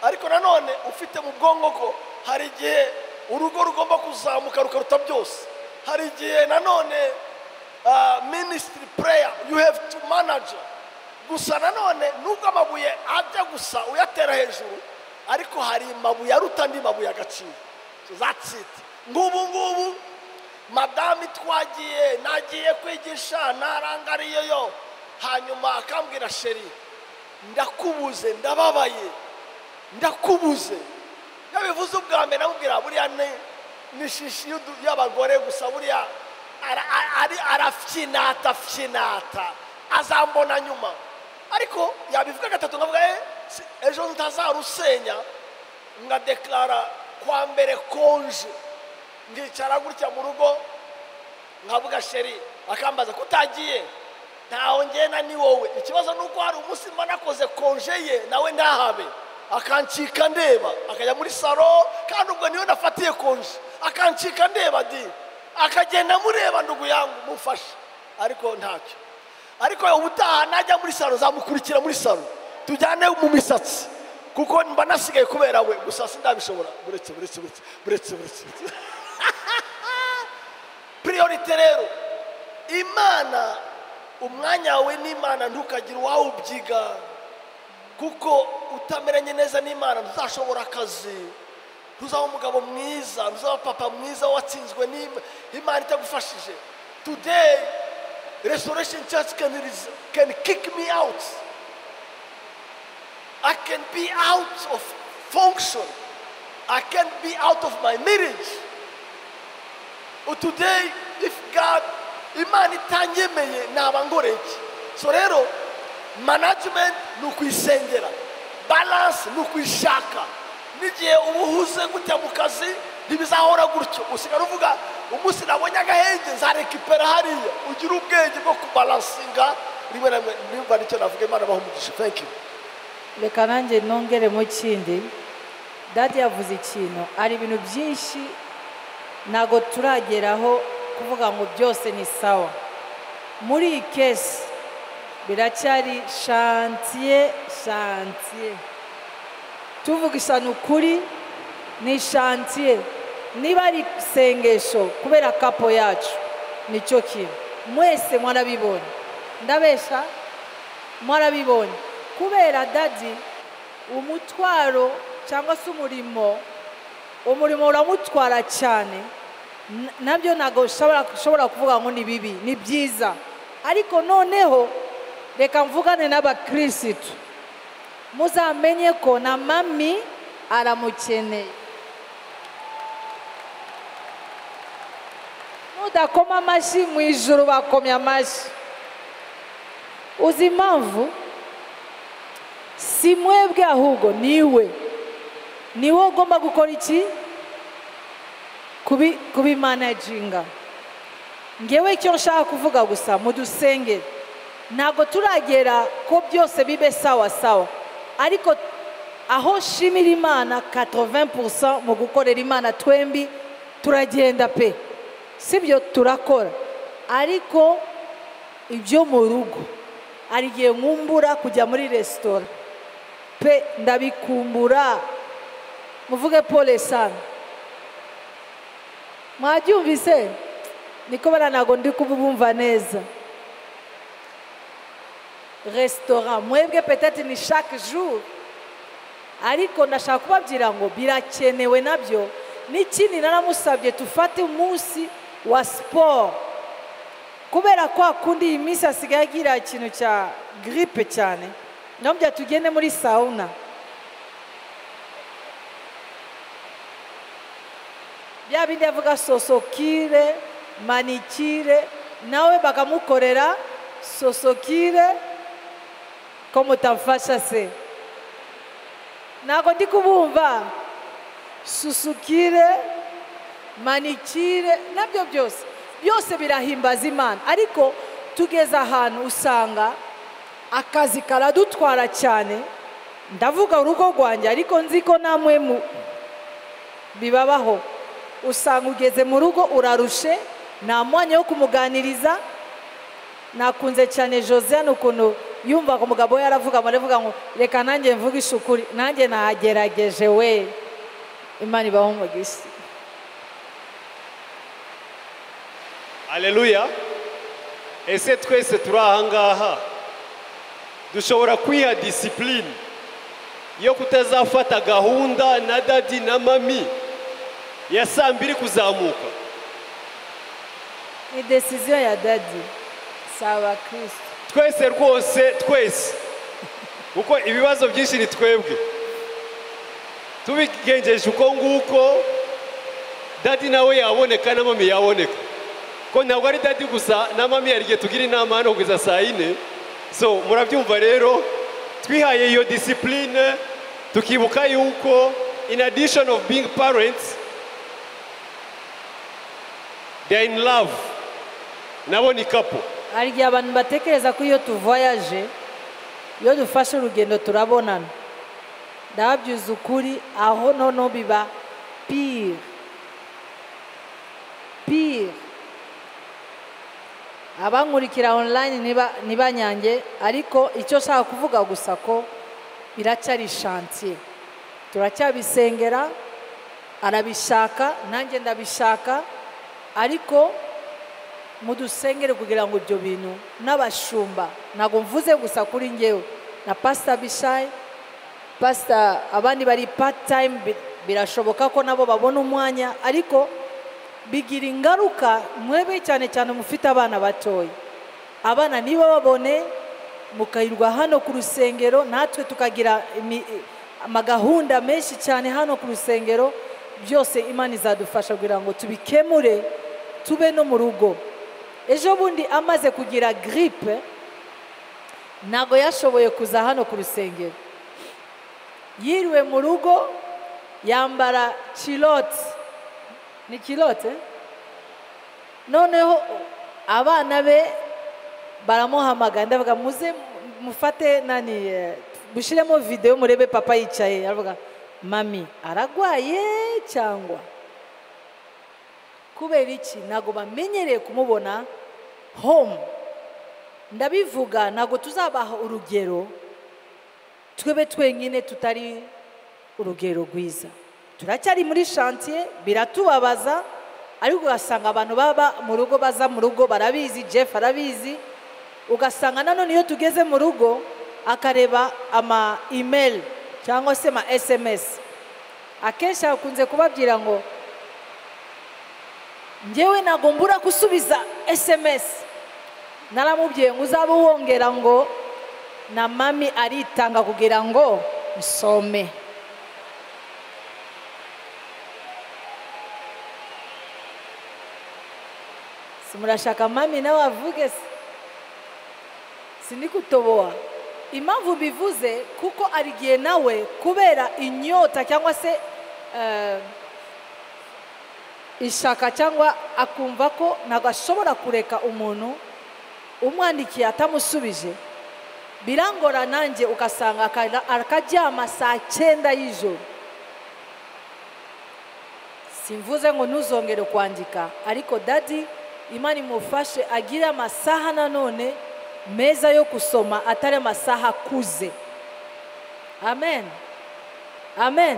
Ariko nanone ufite mu bwonko ko hari igihe urugo rugomba kuzamuka rukaruta byose. Hari igihe nanone ministry prayer you have to manage. Gusa nanone nubwo amabuye ajya gusa uyatera hejuru, ariko hari mabuye aruta andi mabuye agaciro. That's it. Ngubu madame twagiye, nagiye kwigisha, narangariyeyo, hanyuma akambwira sheri, ndakubuze, ndababaye, ndakubuze. Yabivuze ubwa mbere, namubwira buriya ni shishi y'abagore gusa, buriya arafyinata azambona nyuma. Ariko yabivuga gatatu, ngavuga ejo ntazarusenya, ngadeklara kwa mbere konje. Ngicara gutya mu rugo nkavuga sheri, akambaza kutagiye, ntaho ngena ni wowe. Ikibazo nuko hari umunsi mba nakoze konje ye nawe ndahabe, akancika ndeba, akajya muri salo, kandi ubwo niyo nafatiye konje, akancika ndeba akagenda mureba ndugu yangu mufasha. Ariko ntacyo. Ariko ubutaha najya muri salo, zamukurikira muri salo, tujyane mu misatsi, kuko mba nasigaye kubera we gusa sindabishobora buretse priorite rero imana umwanya wawe n'imana ntukagire uwawubyiga kuko utameranye neza n'imana ntuzashobora akazi ntuzaba umugabo mwiza ntuzaba papa mwiza watsinzwe n'imana itagufashije. Today Restoration Church can kick me out. I can be out of function. I can be out of my marriage. But today, if God, imana itanyemeye nabangoreki. So rero, management ni ukwisengera, balance ni ukwishaka. N'igihe ubuhuze gutya mu kazi ntibizahora gutyo. Usigara uvuga umunsi nabonye agahenge nzarekipera hariya. Ugira ubwenge bwo kubalansinga. Rimwe na rimwe nimba nicyo navuga imana bahumugisha. Thank you. Reka nanjye nongere mu kindi. Dadi yavuze ikintu ari ibintu byinshi ntago turageraho kuvuga ngo byose ni sawa. Muri iyi kesi biracyari shantiye. Tuvugisha ukuri ni shantiye. Niba ari sengesho kubera kapo yacu nicyo kintu. Mwese mwarabibonye. Ndabesha mwarabibonye. Kubera dadi umutwaro cyangwa se umurimo uramutwara cyane, nabyo ntago ushobora kuvuga ngo ni bibi, ni byiza. Ariko noneho reka mvugane n'abakirisitu muzamenye ko na mami aramukeneye. Nudakoma amashyi mu ijuru bakomye amashyi. Uzi impamvu? Si mwebwe ahubwo niwe ugomba gukora iki? Kubimanaginga. Ngewe icyo nshaka kuvuga gusa mudusengere. Ntabwo turagera ko byose bibe sawa sawa, ariko aho shimira imana 80% mu gukorera imana twembi turagenda pe, sibyo turakora. Ariko ibyo mu rugo ari gihe nkumbura kujya muri restaurant pe, ndabikumbura. Muvuge pole sana. Mwabyumvise? Niko bana ntago ndi kubumva neza. Restaurant mwebwe peut-être ni chaque jour, ariko ndashaka kubabwira ngo birakenewe nabyo. N'ikindi naramusabye tufate umunsi wa sport, kubera kwa kundi iyi minsi asigaye agira ikintu cya grippe cyane. Nambya tugende muri sauna. Bya bindi avuga sosokire, manikire, nawe bakamukorera sosokire ko mutamfasha se. Ntago ndi kubumva. Susukire, manikire, nabyo byose birahimbaza Imana. Ariko tugeza ahantu usanga akazi karadutwara cyane. Ndavuga urugo rwanjye, ariko nzi ko namwe bibabaho. Usanga ugeze mu rugo urarushe, nta mwanya wo kumuganiriza. Nakunze cyane Josiane ukuntu yumva ko umugabo we yaravuga ngo reka nanjye mvuge ishukuri, nanjye nahagerageje we. Imana ibaho umugisha. Haleluya. Ese twese turi aha ngaha dushobora kwiha discipline yo kutazafata gahunda na dadi na mami ya saa 2 kuzamuka? Ni decision ya dadi. Sawa Kristo. Twese rwose twese. Kuko ibibazo byinshi ni twebwe. Tubigenjeje uko nguko dadi nawe yaboneka na mami yaboneka. Ko ntabwo ari dadi gusa na mami yarigiye tugira inama hano kugeza saa 4. So murabyumva rero twihaye iyo discipline, tukibuka yuko in addition of being parents they are in love. Nabo ni couple. Hari igihe abantu batekereza ko iyo tuvoyaje, iyo dufashe urugendo turabonana. Ndabyuza ukuri aho nono biba pire. Abankurikira online niba nyange, ariko icyo shaka kuvuga gusa ko biracyari shantiye turacyabisengera arabishaka nanjye ndabishaka ariko mudusengere kugira ngo ibyo bintu n'abashumba ntabwo mvuze gusa kuri ngewe na pastor Bishayi pastor abandi bari part time birashoboka ko nabo babona umwanya ariko bigira ingaruka mwebe cyane cyane mufite abana batoya abana niba babone mukayirwa hano ku rusengero natwe tukagira amagahunda menshi cyane hano ku rusengero byose Imana izadufasha kugira ngo tubikemure tube no mu rugo ejo bundi amaze kugira grippe ntago yashoboye kuza hano ku rusengero yiriwe mu rugo yambara kilote ni kilote noneho abana be baramuhamagara ndavuga muze mufate nani bushiremo video murebe papa yicaye aravuga mami aragwaye cyangwa kubera iki ntago bamenyereye kumubona home ndabivuga ntago tuzabaha urugero twebe twenyine tutari urugero rwiza turacyari muri chantier biratubabaza ariko ugasanga abantu baba mu rugo baza mu rugo barabizi Jeff arabizi ugasanga nanone iyo tugeze mu rugo akareba ama email cyangwa se ma SMS akenshi akunze kubabwira ngo ngewe ntago mbura gusubiza SMS naramubwiye ngo uzaba wongera ngo na mami aritanga kugira ngo nsome simurashaka mami nawe avuge sinikutoboa impamvu bivuze kuko arigiye nawe kubera inyota cyangwa se ishaka cyangwa akumva ko ntabwo ashobora kureka umuntu umwandikiye atamusubije birangora nanjye ugasanga akaryama saa 9 y'ijoro simvuze ngo ntuzongere kwandika ariko dadi Imana imufashe agire amasaha nanone meza yo kusoma atari amasaha akuze amen amen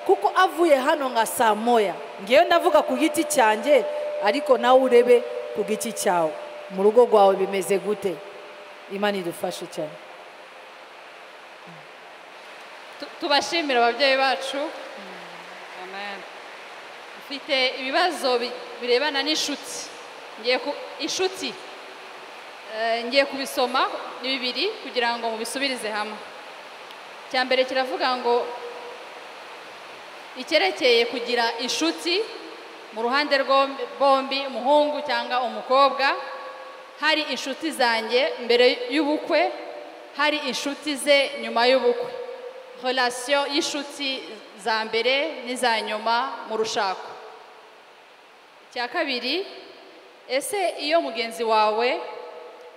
kuko avuye hano nka saa 1 ngewe ndavuga ku giti cyanjye ariko nawe urebe ku giti cyawe mu rugo rwawe bimeze gute Imana idufashe cyane tubashimira ababyeyi bacu amen ufite ibibazo birebana n'inshuti ngiye kubisoma ni bibiri kugira ngo mubisubirize hamwe cya mbere kiravuga ngo icyerekeye kugira inshuti mu ruhande bombi umuhungu cyangwa umukobwa hari inshuti zanjye mbere y'ubukwe hari inshuti ze nyuma y'ubukwe relation y'inshuti za mbere n'iza nyuma mu rushako cya kabiri ese iyo mugenzi wawe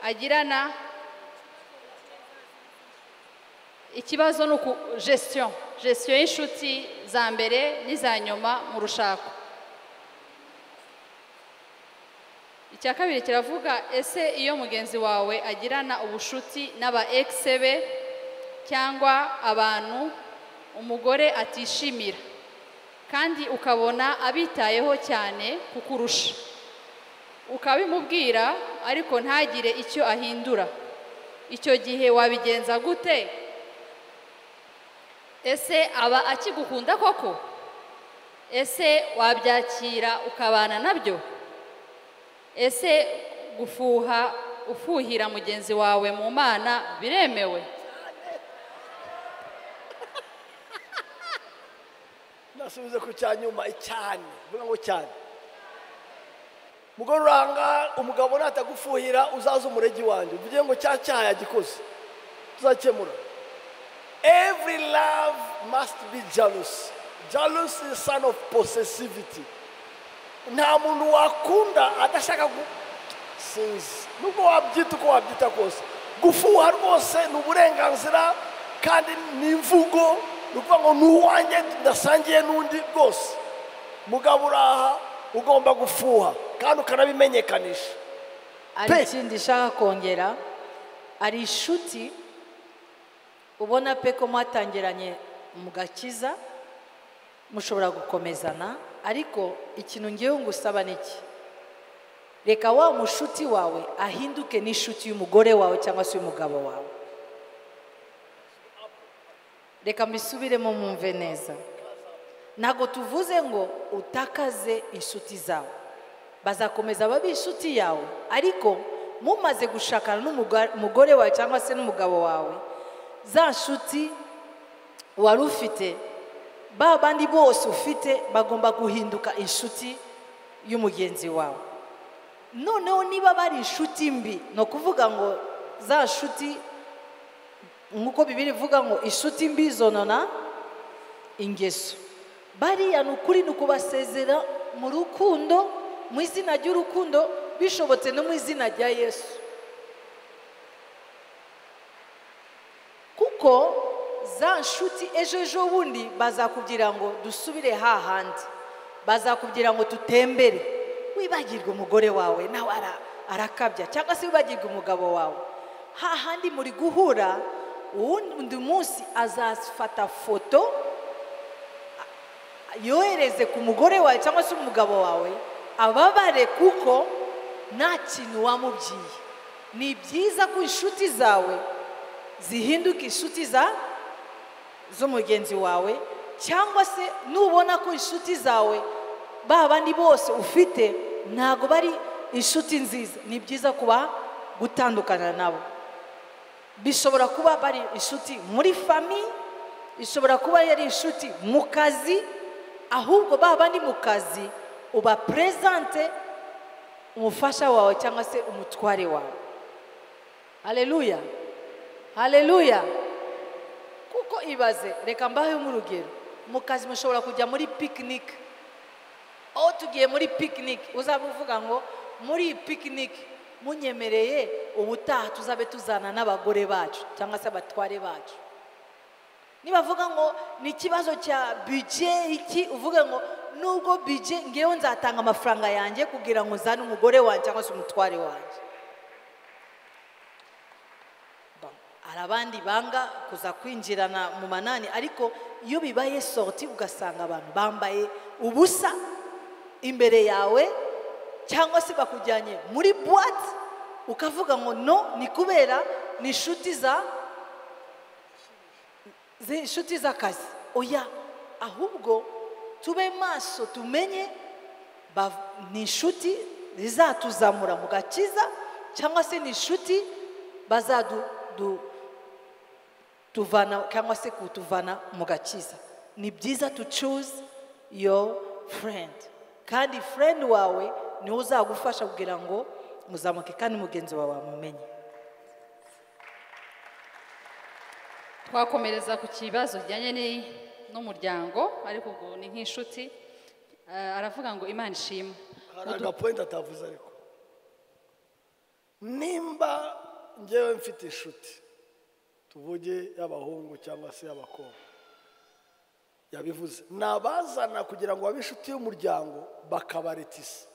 agirana ikibazo nuko gestion y'inshuti za mbere n'iza nyuma mu rushako icya kabiri kiravuga ese iyo mugenzi wawe agirana ubushuti n'aba ex be cyangwa abantu umugore atishimira kandi ukabona abitayeho cyane kukurusha ukabimubwira ariko ntagire icyo ahindura icyo gihe wabigenza gute ese aba akigukunda koko ese wabyakira ukabana nabyo ese ufuhira mugenzi wawe mu Mana biremewe nasubize ku cyanyuma cyane vuga ngo cyane mugore uranga umugabo natagufuhira uzaza umuregi wanjye uvuge ngo cyaha yagikoze tuzakemura every love must be jealous jealous is a sign of possessivity nta muntu wakunda adashaka sinzi nubwo wabyita uko wabyita kose gufuha rwose ni uburenganzira kandi ni imvugo ni ukuvuga ngo ni uwanjye ndasangiye n'undi rwose mugabo uraha ugomba gufuha kandi ukanabimenyekanisha ari ikindi nshaka kongera ari inshuti ubona pe ko mwatangiranye mu gakiza mushobora gukomezana, ariko ikintu ngewe ngusaba niki, reka wa mushuti wawe ahinduke n'ishuti y'umugore wawe cyangwa se y'umugabo wawe. Reka mbisubiremo mwumve neza. Ntabwo tuvuze ngo utakaze inshuti zawe, bazakomeza babe inshuti yawe, ariko mumaze gushakana n'umugore wawe cyangwa se n'umugabo wawe, za nshuti wari ufite, ba bandi bose ufite bagomba guhinduka inshuti y'umugenzi wawe. Noneho niba bari inshuti mbi, no kuvuga ngo za nshuti nk'uko Bibiliya ivuga ngo inshuti mbi zonona ingeso, bariya ni ukuri ni ukubasezera mu rukundo, mu izina ry'urukundo, bishobotse no mu izina rya Yesu. Kuko za nshuti ejo bundi bazakubwira ngo dusubire hahandi, bazakubwira ngo tutembere, wibagirwe umugore wawe nawe arakabya, cyangwa se wibagirwe umugabo wawe. Hahandi muri guhura, undi munsi azafata foto yohereze ku mugore wawe cyangwa se umugabo wawe, ababare kuko nta kintu wamubwiye. Ni byiza ko inshuti zawe zihinduka inshuti z'umugenzi wawe, cyangwa se nubona ko inshuti zawe ba bandi bose ufite ntago bari inshuti nziza, ni byiza kuba gutandukana nabo. Bishobora kuba bari inshuti muri famiye, bishobora kuba yari inshuti mu kazi, ahubwo ba bandi mu kazi uba presente umufasha wawe cyangwa se umutware wawe. Haleluya, haleluya. Kuko ibaze, reka mbahe nk'urugero, mu kazi mushobora kujya muri picnic, aho tugiye muri picnic uzaba uvuga ngo muri picnic munyemereye ubutaha tuzabe tuzana n'abagore bacu cyangwa se abatware bacu. Nibavuga ngo ni ikibazo cya budget iki, uvuge ngo nubwo budget ngewe nzatanga amafaranga yanjye kugira ngo uzane umugore wanjye cyangwa se umutware wanjye. Hari abandi banga kuza kwinjirana mu manani, ariko iyo bibaye sorti ugasanga abantu bambaye ubusa imbere yawe, cyangwa se bakujyanye muri boîte, ukavuga ngo no, ni kubera ni inshuti z'akazi. Oya, ahubwo tube maso, tumenye ni inshuti zizatuzamura mu gakiza, cyangwa se ni inshuti tuvana cyangwa se kutuvana mu gakiza. Ni byiza to choose your friend, kandi friend wawe niwe uzagufasha kugira ngo muzamuke kandi mugenzi wawe amumenye. Twakomereza ku kibazo kijyanye n'umuryango, ariko ubwo ni nk'inshuti. Aravuga ngo Imana ishimwe. Hari agapoint atavuze, ariko nimba ngewe mfite inshuti, tuvuge y'abahungu cyangwa se y'abakobwa, yabivuze, nabazana kugira ngo babe inshuti y'umuryango, bakabaretisa.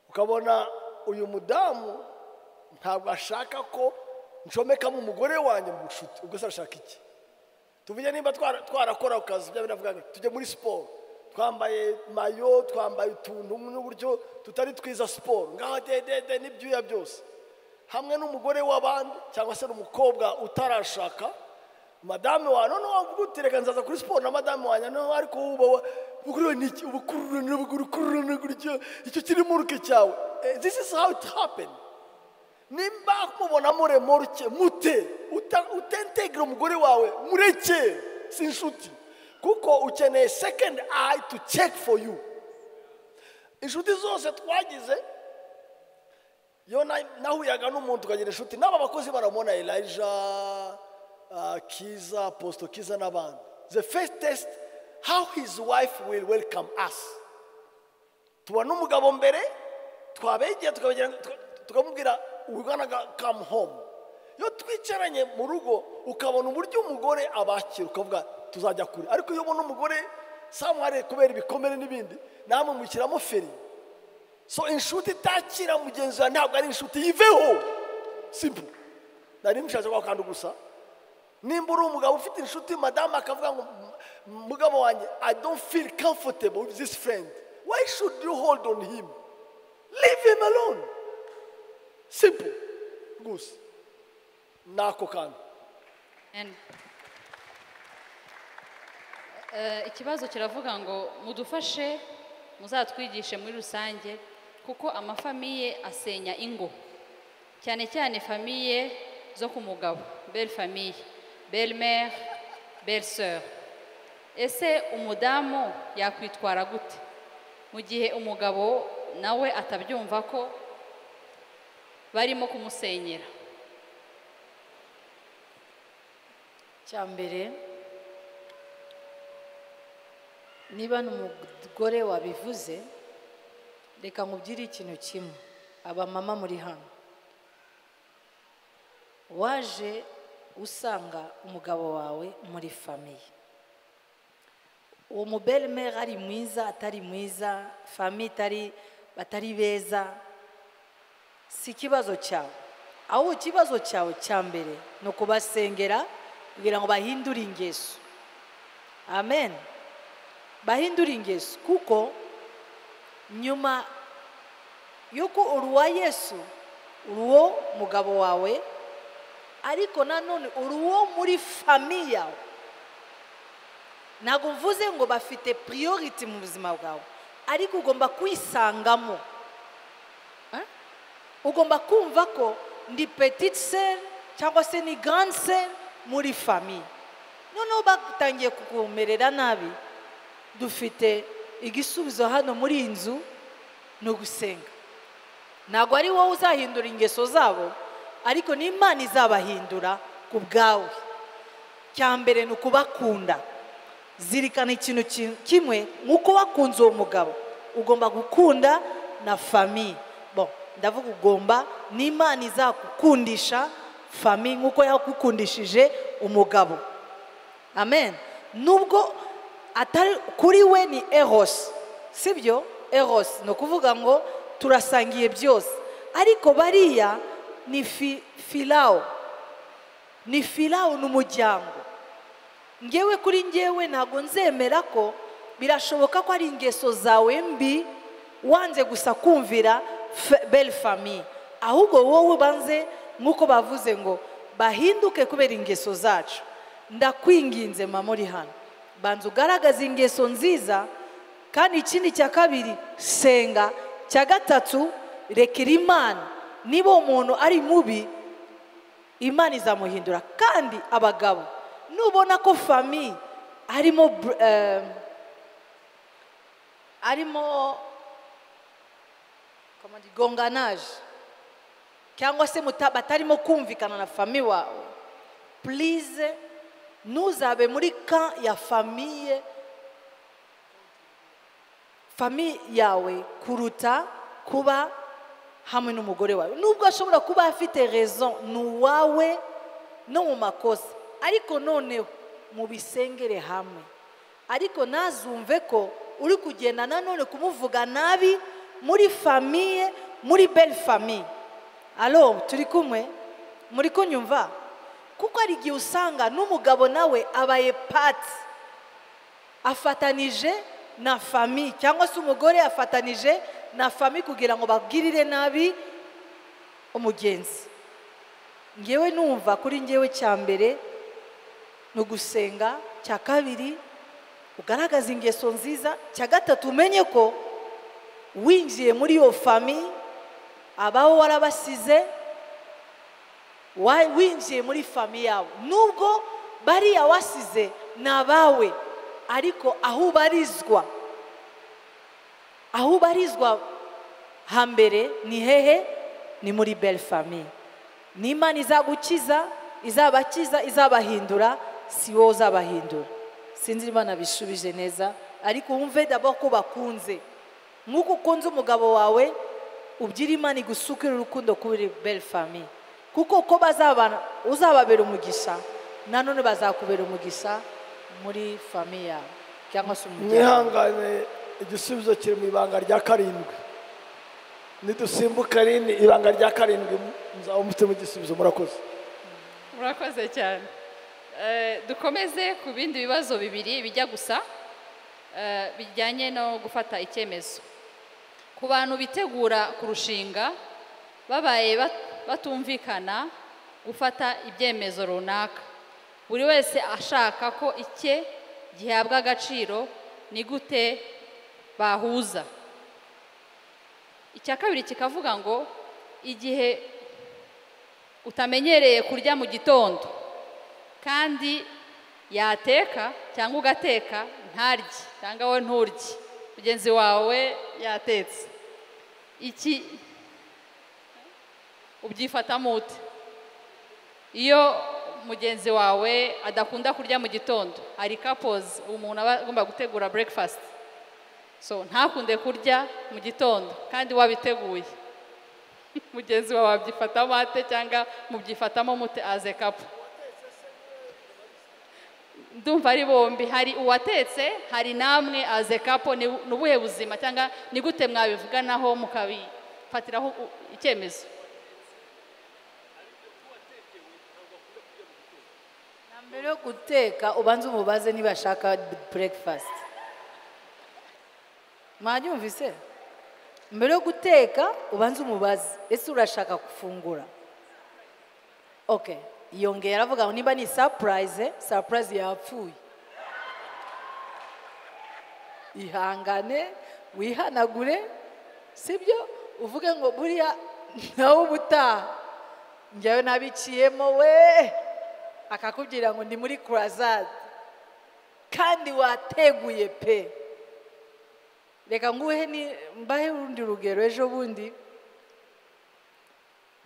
Ukabona uyu mudamu ntabwo ashaka ko ncomekamo umugore wanjye mu nshuti, ubwo se ashaka iki? Tuvuge nimba twarakora akazi bya binavuga ngo tujye muri siporo, twambaye mayo, twambaye utuntu n'uburyo tutari twiza siporo, ngaho dede n'ibyuya byose, hamwe n'umugore w'abandi cyangwa se n'umukobwa utarashaka, madame wa none wavuga uti reka nzaza kuri siporo na madame wanjye, no, ariko ubuguru niki, ubukururana gutyo, icyo kiri mu ruke cyawe. This is how it happened. Nimba mubona muremorke mute utentegera umugore wawe, mureke, si inshuti, kuko ukeneye second eye to check for you. Inshuti zose twagize, yo nahuyaga n'umuntu tukagira inshuti, n'aba bakozi baramubona, Elijah, Kiza, Apostle Kiza n'abandi. The first test, how his wife will welcome us. Tubona umugabo mbere, twabegera tukamubwira we're gonna come home. Yo twicaranye mu rugo, ukabona uburyo umugore abakira, ukavuga tuzajya kure. Ariko iyo ubona umugore samware kubera ibikomere n'ibindi, namwe mukiramo feri. So inshuti itakira mugenzi wawe ntabwo ari inshuti, yiveho. Simple. Nari mushatse kwa kandi gusa nimba uri umugabo ufite inshuti madamu akavuga ngo mugabo wanjye I don't feel comfortable with this friend, why should you hold on him? Leave him alone. Simple. Gusa nako kantu. Ikibazo kiravuga ngo mudufashe muzatwigishe muri rusange kuko amafamiye asenya ingo, cyane cyane famiye zo ku mugabo, belle famille, belle mère, belle sœur. Ese umudamu yakwitwara gute mu gihe umugabo nawe atabyumva ko barimo kumusenyera? Cyambere, niba n'umugore wabivuze, reka nkubwire ikintu kimwe. Aba mama muri hano, waje usanga umugabo wawe muri famiye, uwo mubelle mère ari mwiza atari mwiza, famiye batari beza, si ikibazo cyawe. Aho ikibazo cyawe cyambere no kubasengera kugira ngo bahindure ingeso. Amen. Bahindure ingeso, kuko nyuma yuko uruwa Yesu, uruwo mugabo wawe, ariko nanone uruwo muri famiye yawe. Ntabwo mvuze ngo bafite priority mu buzima bwawe, ariko ugomba kwisangamo. Ugomba kumva ko ndi petite sœur cyangwa se ni grande sœur muri famiye. Noneho batangiye kukumerera nabi, dufite igisubizo hano muri inzu no gusenga. Ntabwo ari wowe uzahindura ingeso zabo, ariko n'Imana izabahindura ku bwawe. Cyambere ni ukubakunda. Zirikana ikintu kimwe, nk'uko wakunze uwo mugabo ugomba gukunda na famiye. Bon, ndavuga ugomba, n'Imana izakukundisha famiye nk'uko yakukundishije umugabo. Amen. Nubwo atari kuri we ni eros, sibyo? Eros no kuvuga ngo turasangiye byose, ariko bariya ni filao, ni filao n'umuryango. Ngewe kuri ngewe ntabwo nzemera ko birashoboka ko ari ingeso zawe mbi wanze gusa kumvira belle famille, ahubwo wowe banze nk'uko bavuze ngo bahinduke kubera ingeso zacu. Ndakwinginze mama uri hano, banza ugaragaza ingeso nziza, kandi ikindi cya kabiri senga, cya gatatu rekera Imana. Niba umuntu ari mubi, Imana izamuhindura. Kandi abagabo, nubona ko famiye arimo gonganage cyangwa se batarimo kumvikana na famiye wawe, please ntuzabe muri ka ya famiye yawe kuruta kuba hamwe n'umugore wawe. Nubwo ashobora kuba afite raison, ni uwawe no mu makosa, ariko noneho mubisengere hamwe. Ariko nazumve ko uri kugenda nanone kumuvuga nabi muri famiye, muri belle famille. Alo, turi kumwe? Muri kunyumva? Kuko ari igihe usanga n'umugabo nawe abaye pati, afatanije na famiye, cyangwa se umugore afatanije na famiye kugira ngo babwirire nabi umugenzi. Ngewe numva kuri ngewe cyambere no gusenga, cya kabiri ugaragaza ingeso nziza, cya gatatu umenye ko winjiye muri iyo famiye abaho warabasize, winjiye muri famiye yawe. Nubwo bariya wasize nabawe, ariko aho ubarizwa hambere ni hehe? Ni muri belle famille. N'Imana izagukiza, izabakiza, izabahindura, si wowe uzabahindura. Sinzi Imana bishubije neza, ariko wumve d'abord ko bakunze. Nk'uko ukunze umugabo wawe, ubyira Imana igusukira urukundo kuri belle famille. Kuko ko uzababera umugisha, nanone bazakubera umugisha muri famiye yawe cyangwa se umuryango. Mwihangane, igisubizo kiri mu ibanga rya karindwi. Nidusimbuka rini ibanga rya karindwi, muzaba mufite mu gisubizo. Murakoze. Murakoze cyane. dukomeze ku bindi bibazo bibiri bijya gusa bijyanye no gufata icyemezo ku bantu bitegura kurushinga babaye batumvikana gufata ibyemezo runaka buri wese ashaka ko icye gihabwa agaciro ni gute bahuza icya kabiri kikavuga ngo igihe utamenyereye kurya mu gitondo kandi yateka cyangwa ugateka ntarye cyangwa we nturye mugenzi wawe yatetse iki ubyifatamo ute iyo mugenzi wawe adakunda kurya mu gitondo hari couples umuntu aba agomba gutegura breakfast so ntakunde kurya mu gitondo kandi wabiteguye mugenzi wawe wabyifatamo ate cyangwa mubyifatamo mute as a couple ndumva ari bombi hari uwatetse hari namwe as a couple ni ubuhe buzima cyangwa ni gute mwabivuganaho mukabifatiraho icyemezo mbere yo guteka ubanza umubaze niba ashaka breakfast mwanyumvise mbere yo guteka ubanza umubaze ese urashaka gufungura okay yongeye aravuga ngo niba ni surprise yapfuye ihangane wihanagure sibyo uvuge ngo buriya nawe ubutaha njyewe nabiciyemo we akakubwira ngo ndi muri croisade kandi wateguye pe reka nguhe mbahe urundi rugero ejo bundi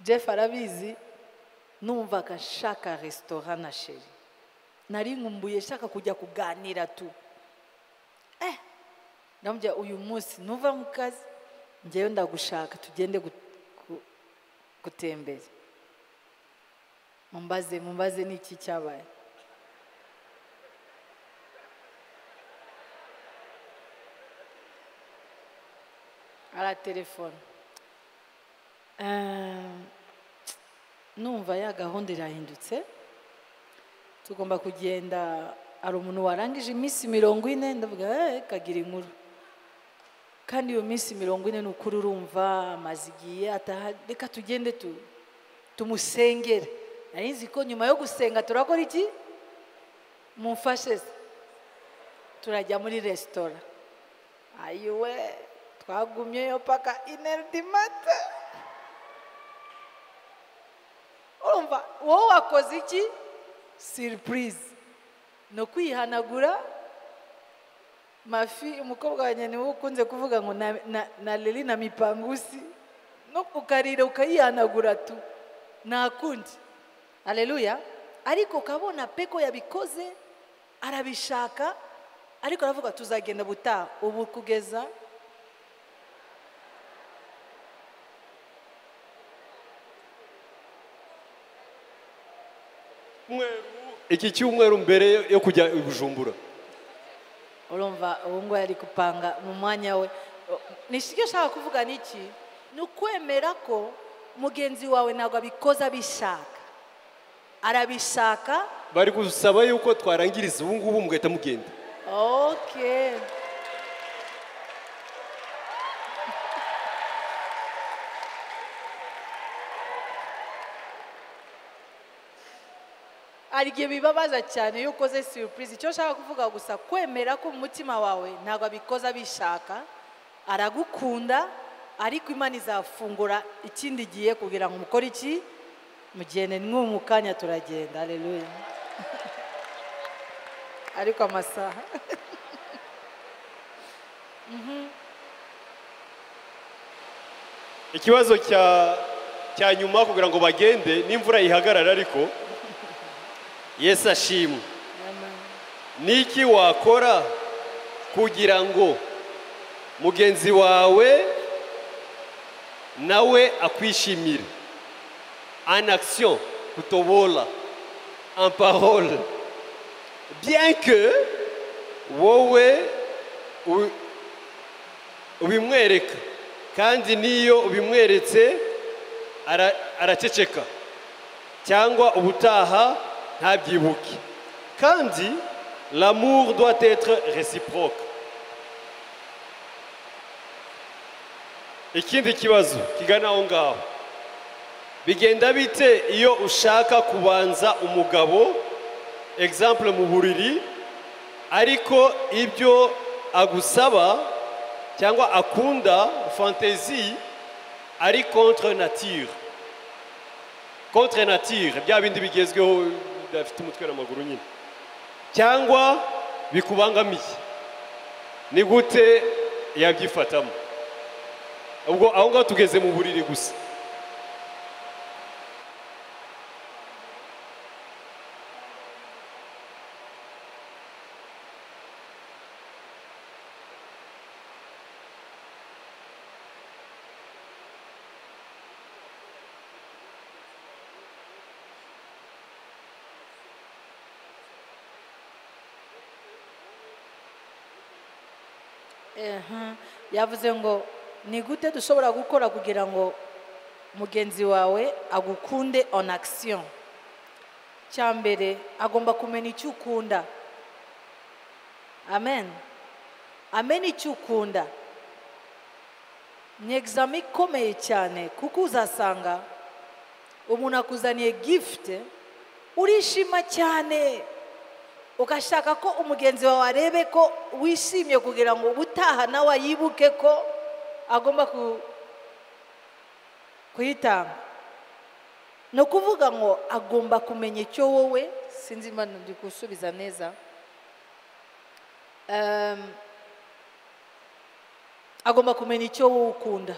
Jeff arabizi numvaga nshaka restaurant na sheri nari nkumbuye nshaka kujya kuganira tu ndamubwira uyu munsi nuva mu kazi njyewe ndagushaka tugende gutembera mumbaze n'iki cyabaye ara telefone numva ya gahunda irahindutse tugomba kugenda ari umuntu warangije iminsi 40 ndavuga kagira inkuru kandi iyo minsi 40 n'ukuri urumva amazigiye reka tugende tumusengere nzi ko nyuma yo gusenga turakora iki mumfashe turajya muri resitora ayiwe twagumyeyo paka 1h du matin urumva wowe wakoze iki surprise no kwihanagura mafi umukobwa wanjye niwe ukunze kuvuga ngo na Leli na mipangusi no ukarira ukayihanagura tu nakundi haleluya ariko kabona peko yabikoze arabishaka ariko aravuga tuzagenda butaha ubu kugeza iki cyumweru mbere yo kujya i Bujumbura urumva ubu ngo yari kupanga mu mwanya we nishike shaka kuvuga niki ni ukwemera ko mugenzi wawe ntabwo abikoza bishaka arabishaka bari gusaba yuko twarangiriza ubu ngubu mugahita mugenda okay arigiye bibabaza cyane iyo ukoze surprise icyo nshaka kuvuga gusa kwemera ko mu mutima wawe ntabwo abikoza bishaka aragukunda ariko Imana izafungura ikindi giye kugira ngo mukore iki mugende mu kanya turagenda haleluya ariko amasaha ikibazo cya nyuma kugira ngo bagende n'imvura yihagarara ariko Yesu ashimwe niki wakora kugira ngo mugenzi wawe nawe akwishimire en action kutobola en parole bien que wowe ubimwereka kandi niyo ubimweretse araceceka cyangwa ubutaha ntabyibuke kandi l'amour doit être réciproque. Ikindi kibazo kigana aho ngaho, bigenda bite iyo ushaka kubanza umugabo exemple mu buriri ariko ibyo agusaba cyangwa akunda fantaisie ari contre nature bya bindi bigezweho bidafite umutwe n'amaguru nyine cyangwa bikubangamiye, ni gute yabyifatamo? ubwo aho ngaho tugeze mu buriri gusa. yavuze ngo ni gute dushobora gukora kugira ngo mugenzi wawe agukunde en action. cya mbere agomba kumenya icyo ukunda. amen. amenya icyo ukunda ni examen ikomeye cyane, kuko uzasanga umuntu akuzaniye gift urishima cyane, ugashaka ko umugenzi wawe arebe ko wishimye kugira ngo ubutaha nawe yibuke ko agomba kuyitanga. ni ukuvuga ngo agomba kumenya icyo wowe, sinzi impamvu ndi gusubiza neza, agomba kumenya icyo wowe ukunda.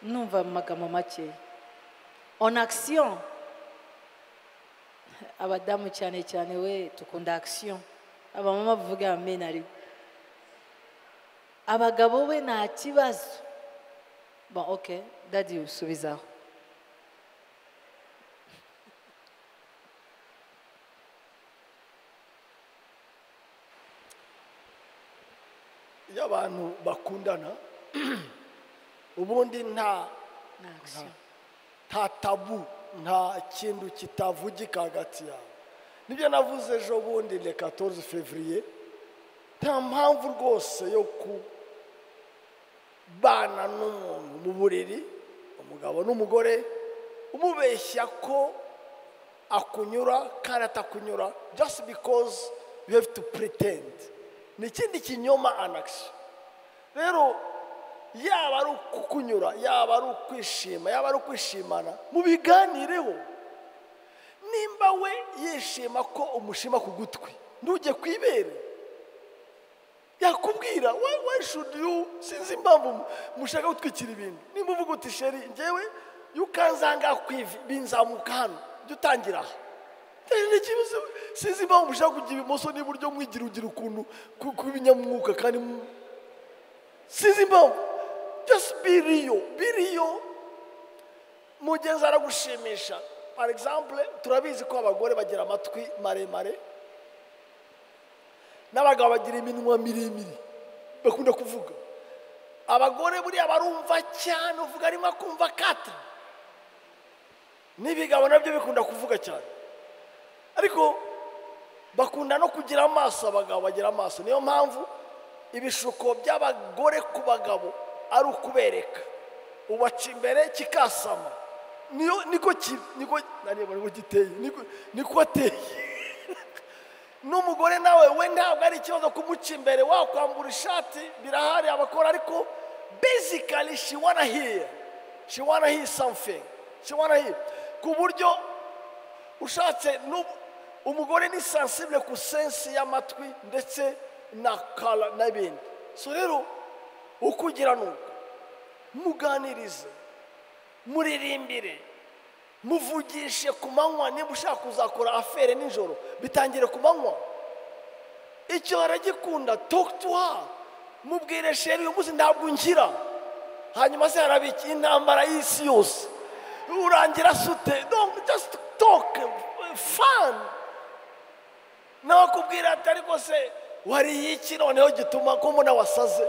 numva mu magambo makeya en action. abadamu cyane cyane we tukunda action, abamama bavuga amen. ariko abagabo we nta kibazo. bon ok, dadi usubizaho. iyo abantu bakundana ubundi nta tabu, nta kintu kitavugika hagati yabo. nibyo navuze ejo bundi le 14 février, nta mpamvu rwose yo kubana n'umuntu mu buriri, umugabo n'umugore, umubeshya ko akunyura kandi atakunyura just because you have to pretend. ni ikindi kinyoma anaction. rero yaba ari ukukunyura, yaba ari ukwishima, yaba ari ukwishimana, mubiganireho. nimba we yishima ko umushima ku gutwi, ntujye kwibere, yakubwira why should you, sinzi impamvu mushaka gutwikira ibintu. nimba uvuga uti sheri njyewe yukanzanga kwivi binzamuka hano, jya utangira aha, sinzi impamvu mushaka kugira ibumoso n'iburyo mwigira ugira ukuntu kubinyamwuka, kandi sinzi impamvu. just be real. mugenzi aragushimisha. par exemple turabizi ko abagore bagira amatwi maremare n'abagabo bagira iminwa miremire, bakunda kuvuga. abagore buriya barumva cyane, uvuga arimo akumva kata. n'ibigabo nabyo bikunda kuvuga cyane, ariko bakunda no kugira amaso. abagabo bagira amaso. niyo mpamvu ibishuko by'abagore ku bagabo ari ukubereka, ubaca imbere kikasama. niko giteye, niko ateye. n'umugore nawe we ntabwo ari ikibazo kumuca imbere, wakwambura ishati birahari abakora, ariko basically she wanna hear something, ku buryo ushatse umugore ni sensible ku sensi y'amatwi ndetse na kala n'ibindi. so rero ukugira nuko muganirize, muririmbire, muvugishe ku manywa. niba ushaka kuzakora afere nijoro, bitangire ku manywa. icyo aragikunda, talk to her, mubwire sheri uyu munsi ntabwo ngira, hanyuma se harabiki intambara y'isi yose urangira sute. don't just talk fun. nawe akubwira ati ariko se wariye iki noneho gituma ko mbona wasaze,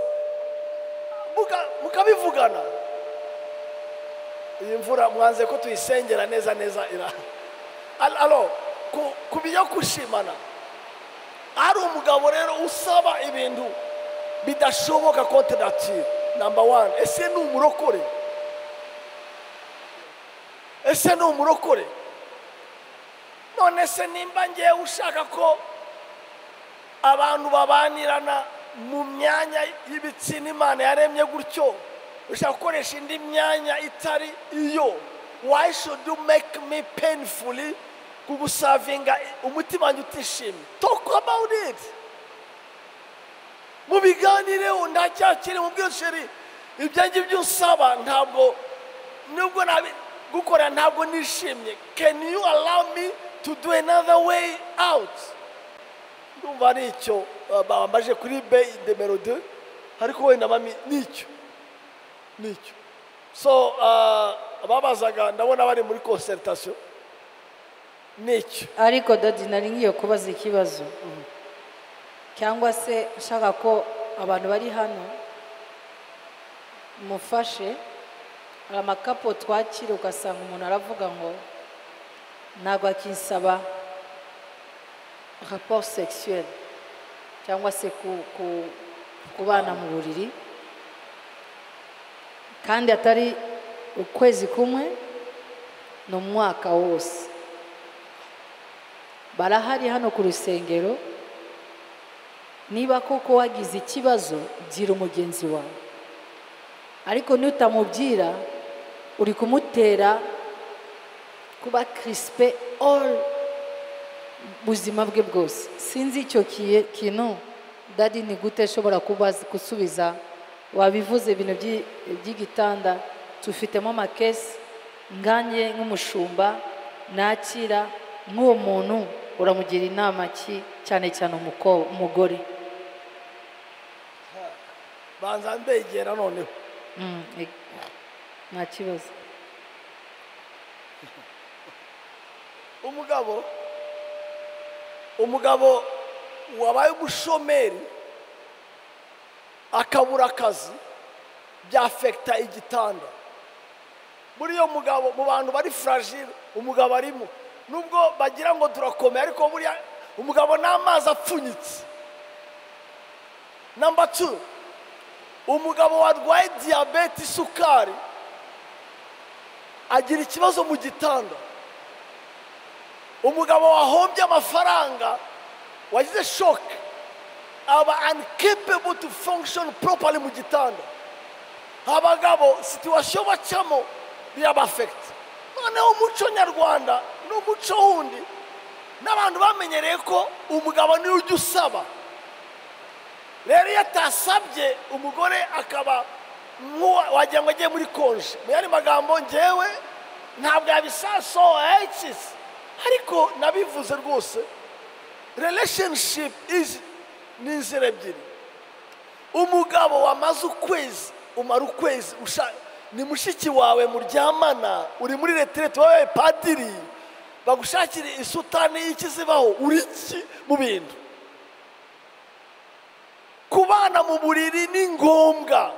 mukabivugana. iyi mvura mwanze ko tuyisengera neza ira. alors kubyo kushimana ari umugabo rero usaba ibintu bidashoboka contre nature. Number one, ese ni umurokore? Ese ni umurokore? None se nimba ngiye ushaka ko abantu babanirana mu myanya y'ibitsina Imana yaremye gutyo, ushaka gukoresha indi myanya itari iyo, why should you make me painfully kugusavinga umutima wanjye utishimye? Talk about it. Mubiganireho, ndacyakiri mu bwisheri ibyo ngibyo usaba ntabwo nubwo gukora ntabwo nishimye. Can you allow me to do another way out? Ndumva ari icyo bambaje kuri B numero 2, ariko wenda mami nicyo. So ababazaga ndabona bari muri consultation nicyo. ariko dadi nari ngiye kubaza ikibazo cyangwa se nshaka ko abantu bari hano mufashe amakapo twakira, ugasanga umuntu aravuga ngo ntabwo akinsaba rapport sexuel cyangwa se kubana mu buriri kandi atari ukwezi kumwe n'umwaka wose. Barahari hano ku rusengero. Niba koko wagize ikibazo gira umugenzi wawe, ariko nutamubwira uri kumutera kuba crispe all buzima bwe bwose. Sinzi icyo kintu dadi ni gute shobora kusubiza. Wabivuze ibintu by'igitanda, tufitemo amakesi nganye nk'umushumba nakira nk'uwo muntu uramugira inama ki, cyane cyane umugore? Banza ndegera noneho. Nta kibazo. umugabo wabaye umushomeri akabura akazi byafekta igitanda. Muri yo mugabo mu bantu bari fragile umugabo arimo, nubwo bagira ngo turakomeye ariko buriya umugabo n'amazi apfunyitse. Number 2, umugabo warwaye diabete isukari agira ikibazo mu gitanda. Umugabo wahombye amafaranga wagize shock aba incapable to function properly mu gitanda. Abagabo situation bacamo birabafekta. Noneho umuco nyarwanda n'umuco wundi n'abantu bamenyereye ko umugabo niwe ujya usaba. Rero yatasabye umugore akaba wagira ngo agiye muri konje. Mu yandi magambo njyewe ntabwo yabisaso ekisi, ariko nabivuze rwose relationship ni inzira ebyiri. Umugabo wamaze ukwezi, umara ukwezi ni mushiki wawe muryamana, uri muri retraite wawe padiri, bagushakira isutani y'ikizibaho, uri iki mu bintu. Kubana mu buriri ni ngombwa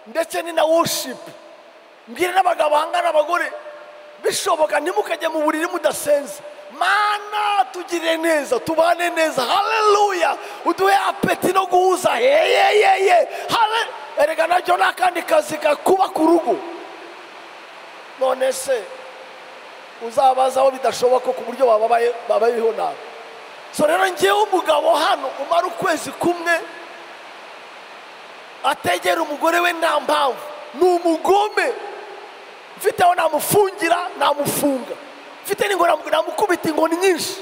ndetse ni na worship. Mbwire n'abagabo hangana abagore bishoboka ntimukajya mu buriri mudasenze. Mana tugire neza, tubane neza, haleluya, uduhe apeti no guhuza. Erega nabyo n'akandi kazi kuba ku rugo. None se uzabaza aho bidashoboka ku buryo babayeho nawe. So rero ngewe umugabo hano umara ukwezi kumwe ategera umugore we nta mpamvu, ni umugome. Mfite aho namufungira namufunga, mfite n'ingona namukubita inkoni nyinshi.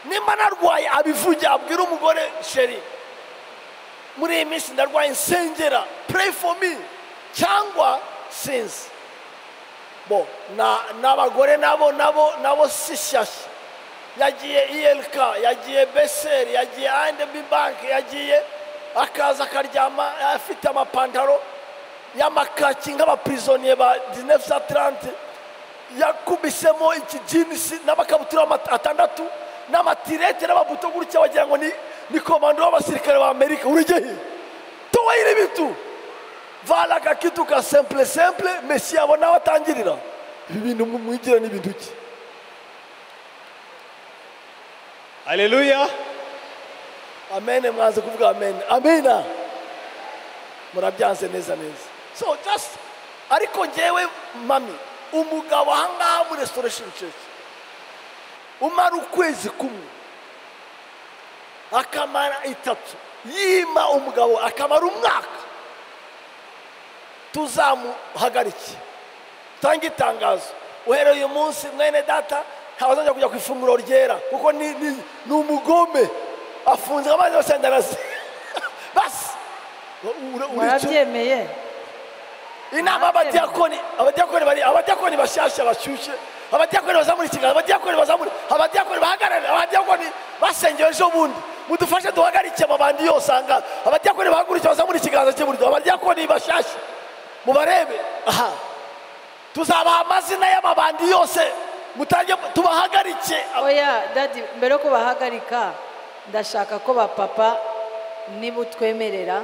Nimba narwaye abivuge, abwira umugore sheri muri iyi minsi ndarwaye nsengera, pray for me, cyangwa sinzi. N'abagore nabo si shyashya. Yagiye ILK, yagiye BCR, yagiye A&B Bank, yagiye akaza akaryama afite amapantaro y'amakaki nk'abaprisonnier ba 1930, yakubisemo ikijinisi n'abakabutura 6 n'amatirete n'ababuto gutya wagira ngo ni komando w'abasirikare ba Amerika. Urugeye tuwayire bitu vala kakitu ka simple Messi abona watangirira ibi bintu mwigira n'ibintu ki. Haleluya. amen mwaze kuvuga amen amina murabyanze neza neza so just ariko ngewe mami umugabo ahangaha muri restoration church umara ukwezi kumwe akamara 3 yima umugabo akamara umwaka tuzamuhagarike tanga itangazo uhereye uyu munsi mwene data ntawazajya kujya ku ifunguro ryera kuko ni umugome afunze amazi yose ndarazi basi murabyemeye inama abadiyakoni bashyashya bashyushye abadiyakoni bazamura ikiganza abadiyakoni bahagarara abadiyakoni basengewe ejo bundi mudufashe duhagarike amabandi yose anga abadiyakoni bahagurike bazamura ikiganza cy'iburyo abadiyakoni bashyashya mubarebe aha tuzabaha amazina y'amabandi yose mutange tubahagarike oya dadi mbere yo kubahagarika ndashaka ko bapapa niba utwemerera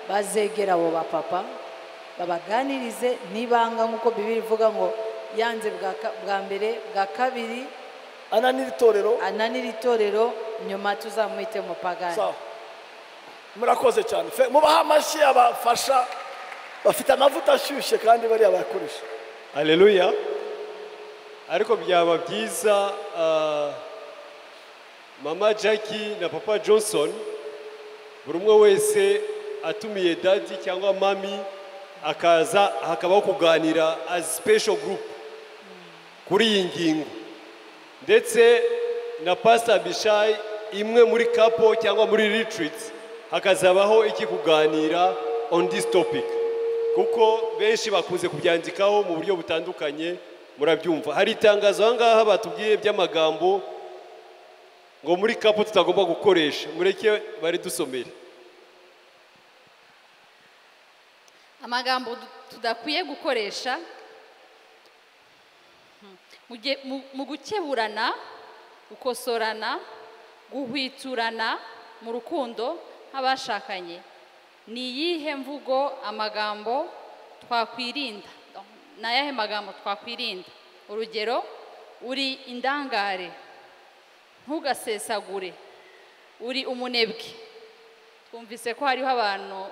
bazegera abo bapapa babaganirize nibanga nk'uko bibiri ivuga ngo yanze bwa mbere bwa kabiri ananira itorero nyuma tuzamuhite mu pagani murakoze cyane mubaha amashyi abafasha bafite amavuta ashyushye kandi bariya bayakoresha haleluya ariko byaba byiza mama Jackie na papa Johnson buri umwe wese atumiye dadi cyangwa mami akaza hakabaho kuganira as special group kuri iyi ngingo ndetse na Pastor Bishai imwe muri couple cyangwa muri retreat hakazabaho iki kuganira on this topic kuko benshi bakunze kubyandikaho mu buryo butandukanye murabyumva hari itangazo ahangaha batubwiye by'amagambo ngo muri couple tutagomba gukoresha mureke bari dusomere amagambo tudakwiye gukoresha mu gukeburana gukosorana guhwiturana mu rukundo nk'abashakanye ni iyihe mvugo amagambo twakwirinda ni ayahe magambo twakwirinda urugero uri indangare ntugasesagure uri umunebwe twumvise ko hariho abantu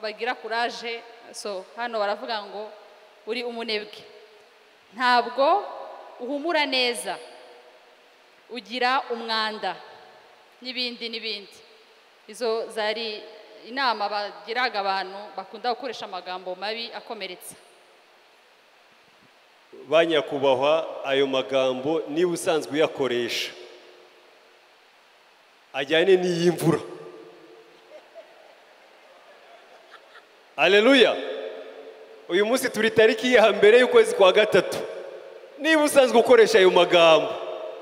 bagira kuraje so hano baravuga ngo uri umunebwe ntabwo uhumura neza ugira umwanda n'ibindi izo zari inama bagiraga abantu bakunda gukoresha amagambo mabi akomeretsa banyakubahwa ayo magambo niba usanzwe uyakoresha ajyane n'iy'imvura haleluya uyu munsi turi tariki ya mbere y'ukwezi kwa gatatu niba usanzwe ukoresha ayo magambo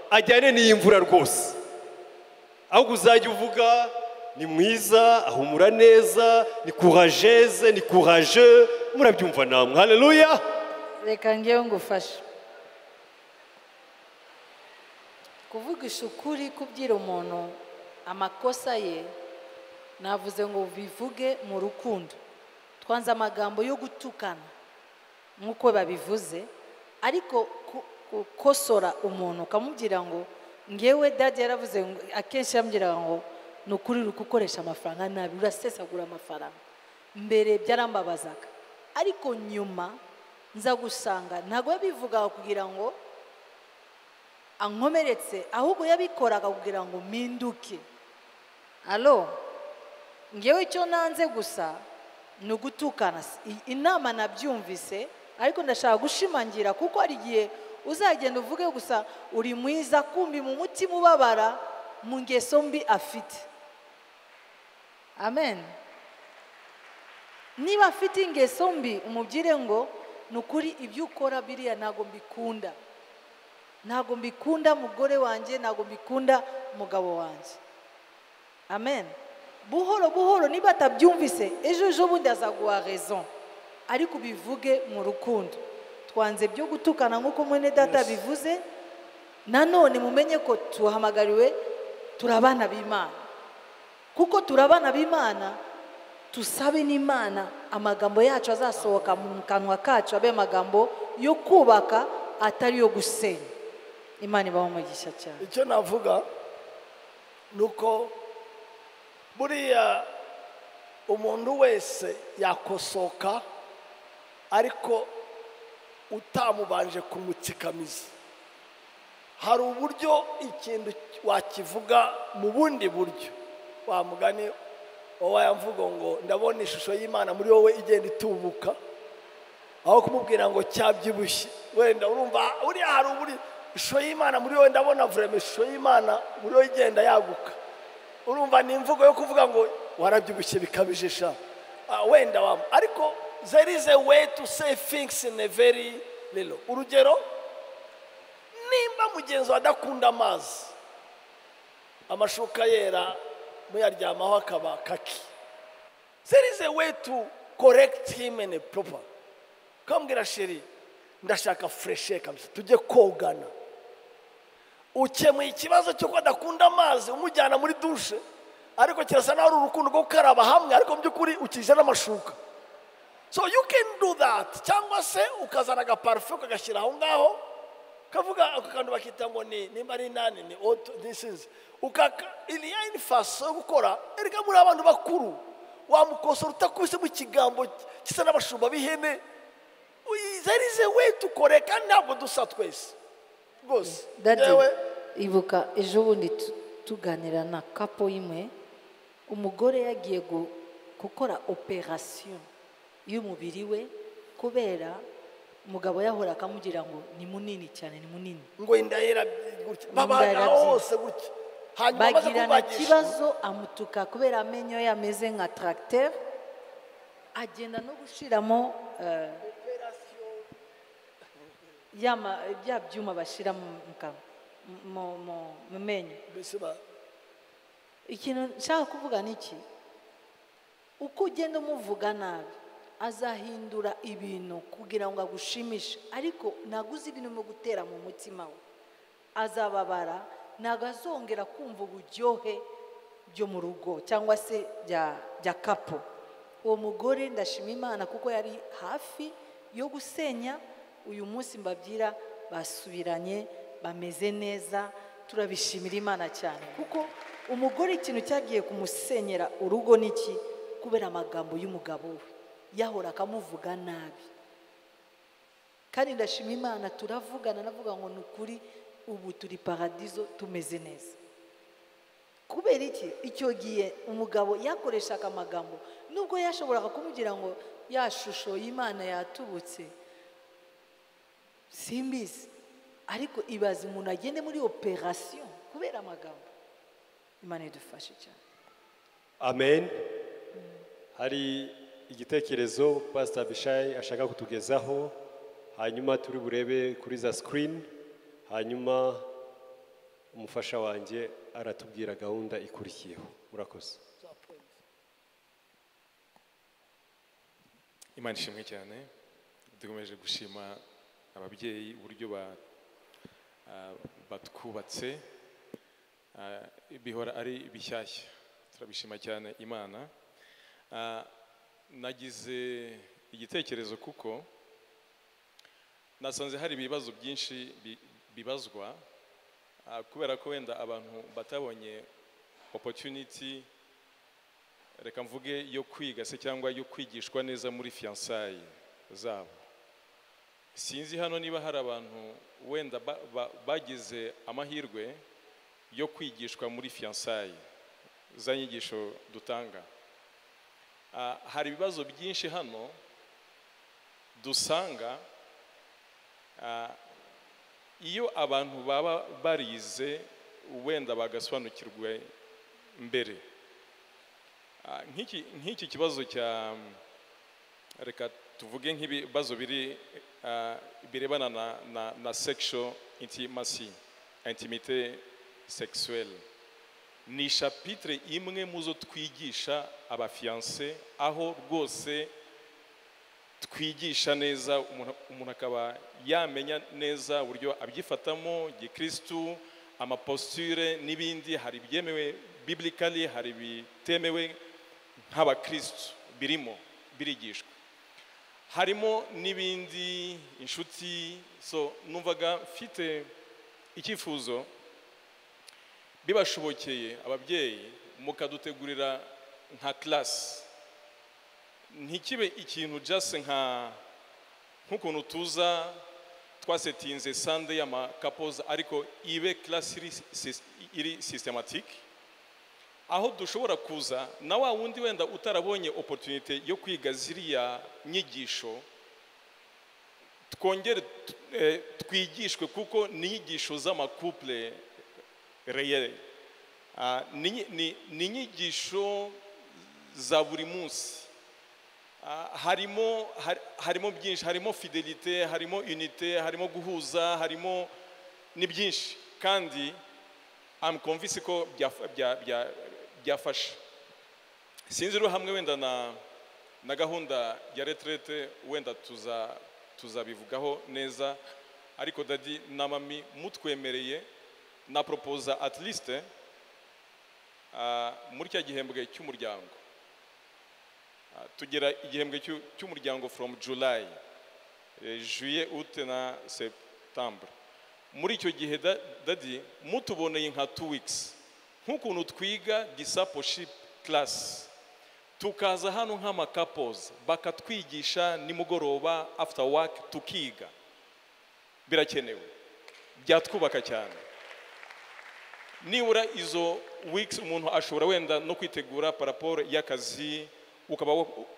ajyane n'iy'imvura rwose ahubwo uzajya uvuga ni mwiza ahumura neza ni courageuse ni courageux murabyumva namwe haleluya reka ngewe ngufashe kuvugisha ukuri kubwira umuntu amakosa ye navuze ngo bivuge mu rukundo twanze amagambo yo gutukana nk'uko babivuze ariko gukosora umuntu ukamubwira ngo ngewe dadi yaravuze ngo akenshi yambwiraga ngo ni ukuri uri gukoresha amafaranga nabi urasesagura amafaranga mbere byarambabazaga ariko nyuma nza gusanga ntabwo yabivugaga kugira ngo ankomeretse ahubwo yabikoraga kugira ngo mpinduke alo ngewe icyo nanze gusa ni ugutukana inama nabyumvise ariko ndashaka gushimangira kuko hari igihe uzagenda uvuge gusa uri mwiza kumbi mu mutima ubabara mu ngeso mbi afite amen niba afite ingeso mbi umubwire ngo ni ukuri ibyo ukora biriya ntabwo mbikunda mugore wanjye ntabwo mbikunda umugabo wanjye amen buhoro buhoro niba atabyumvise ejo bundi azaguha raison ariko ubivuge mu rukundo twanze byo gutukana nk'uko mwene data bivuze nanone mumenye ko tuhamagariwe turabana b'Imana kuko turabana b'Imana tusabe n'Imana amagambo yacu azasohoka mu kanwa kacu abe amagambo yo kubaka atari yo gusenya Imana ibaho umugisha cyane icyo navuga nuko buriya umuntu wese yakosoka ariko utamubanje kumutsikamiza. Hari uburyo ikintu wakivuga mu bundi buryo. Wa mugani wowe yamvuga ngo ndabona ishusho y'Imana muri wowe igenda itubuka, aho kumubwira ngo cyabyibushye. Wenda urumva uriya hari uburi ishusho y'Imana muri wowe, ndabona vraiment ishusho y'Imana muri wowe igenda yaguka. Urumva ni imvugo yo kuvuga ngo warabyibushye bikabije sha. Wenda wam ariko there is a way to say things in a very little. Urugero, nimba mugenzi adakunda amazi, amashuka yera muyaryamaho akaba kaki, there is a way to correct him in a proper. Kambwira sheri ndashaka freshe kabisa tujye kogana. Ukemuye ikibazo cyo adakunda amazi umujyana muri dushe, ariko kirasa naho ari urukundo rwo gukaraba hamwe, ariko by'ukuri ukije n'amashuka. So you can do that. Cyangwa se ukazana agaparufe ukagashyira aho ngaho, kavuga akantu bakita ngo nimba ari nani ni auto this is ukaka ili yani faso yo gukora erega muri abantu bakuru wamukosora utakubise mu kigambo kisa n'abashumba b'ihene. There is a way to correct, and ntabwo dusa twese rwose. Ibuka ejo bundi tuganira na kapo imwe, umugore yagiye gukora operation y'umubiri we kubera umugabo yahora akamugira ngo ni munini cyane, ni munini, ngo indahera gutya babana hose gutya, hanyuma bagirana ikibazo amutuka kubera amenyo yameze nka tracteur, agenda no gushiramo bya byuma bashira mu menyo. Ikintu nshaka kuvuga niki, uko ugenda umuvuga nabi azahindura ibintu kugira ngo agushimishe, ariko naguze ibintu mu gutera mu mutima we azababara, nagazongera kumva uburyohe byo mu rugo cyangwa se bya kapo. Uwo mugore ndashima Imana kuko yari hafi yo gusenya. Uyu munsi mbabyira basubiranye bameze neza, turabishimira Imana cyane kuko umugore ikintu cyagiye kumusenyera urugo niki kubera amagambo y'umugabo we yahora akamuvuga nabi. Kandi ndashima Imana turavugana, navuga ngo nukuri ubu turi paradizo tumeze neza. Kubera iki? Icyo gihe umugabo yakoreshaga amagambo nubwo yashoboraga kumugira ngo ya shusho y'Imana yatubutse simbizi, ariko ibaze umuntu agende muri operation kubera amagambo. Imana idufashe cyane. Amen. Hari igitekerezo Pastor Bishai ashaka kutugezaho, hanyuma turi burebe kuri za screen, hanyuma umufasha wanjye aratubwira gahunda ikurikiyeho. Murakoze. Imana ishimwe cyane. Dukomeje gushima ababyeyi uburyo batwubatse, bihora ari bishyashya. Turabishima cyane Imana. Nagize igitekerezo kuko nasanze hari ibibazo byinshi bibazwa kubera ko wenda abantu batabonye opportunity, reka mvuge, yo kwiga se cyangwa yo kwigishwa neza muri fiançailles zabo. Sinzi hano niba hari abantu wenda bagize amahirwe yo kwigishwa muri fiançailles za nyigisho dutanga. Hari ibibazo byinshi hano dusanga iyo abantu baba barize wenda bagasobanukirwa mbere. Nk'iki kibazo cya, reka tuvuge nk'ibibazo birebana na sexual intimacy, intimité sexuelle, ni chapitre imwe muzo twigisha abafiancé, aho rwose twigisha neza umuntu akaba yamenya neza uburyo abyifatamo gikristu, amaposture n'ibindi. Hari byemewe biblically, hari bitemewe nk'abakristu birimo birigishwa, harimo n'ibindi inshuti. So numvaga mfite icyifuzo bibashobokeye ababyeyi mukadutegurira nka class ntikibe ikintu just nk'ukuntu tuza twasetinze Sunday y'ama couples ariko ibe class iri systematic aho dushobora kuza na wa wundi wenda utarabonye opportunity yo kwiga ziriya nyigisho twongere twigishwe kuko ni inyigisho z'amakouple réel ni inyigisho za buri munsi harimo byinshi harimo fidelité harimo unité harimo guhuza harimo ni byinshi kandi I'm convinced ko byafasha sinzi ro hamwe wenda na gahunda ya retraite wenda tuzabivugaho neza ariko dadi na mami mutwemereye na proposa at least muri cya gihembwe cy'umuryango tugera igihembwe cy'umuryango from July juillet août na septembre muri icyo gihe dadi mutuboneye nka 2 weeks nk'ukuntu twiga discipleship class tukaza hano nk'ama couples bakatwigisha nimugoroba after work tukiga birakenewe byatwubaka cyane nibura izo weeks umuntu ashobora wenda no kwitegura par rapport y'akazi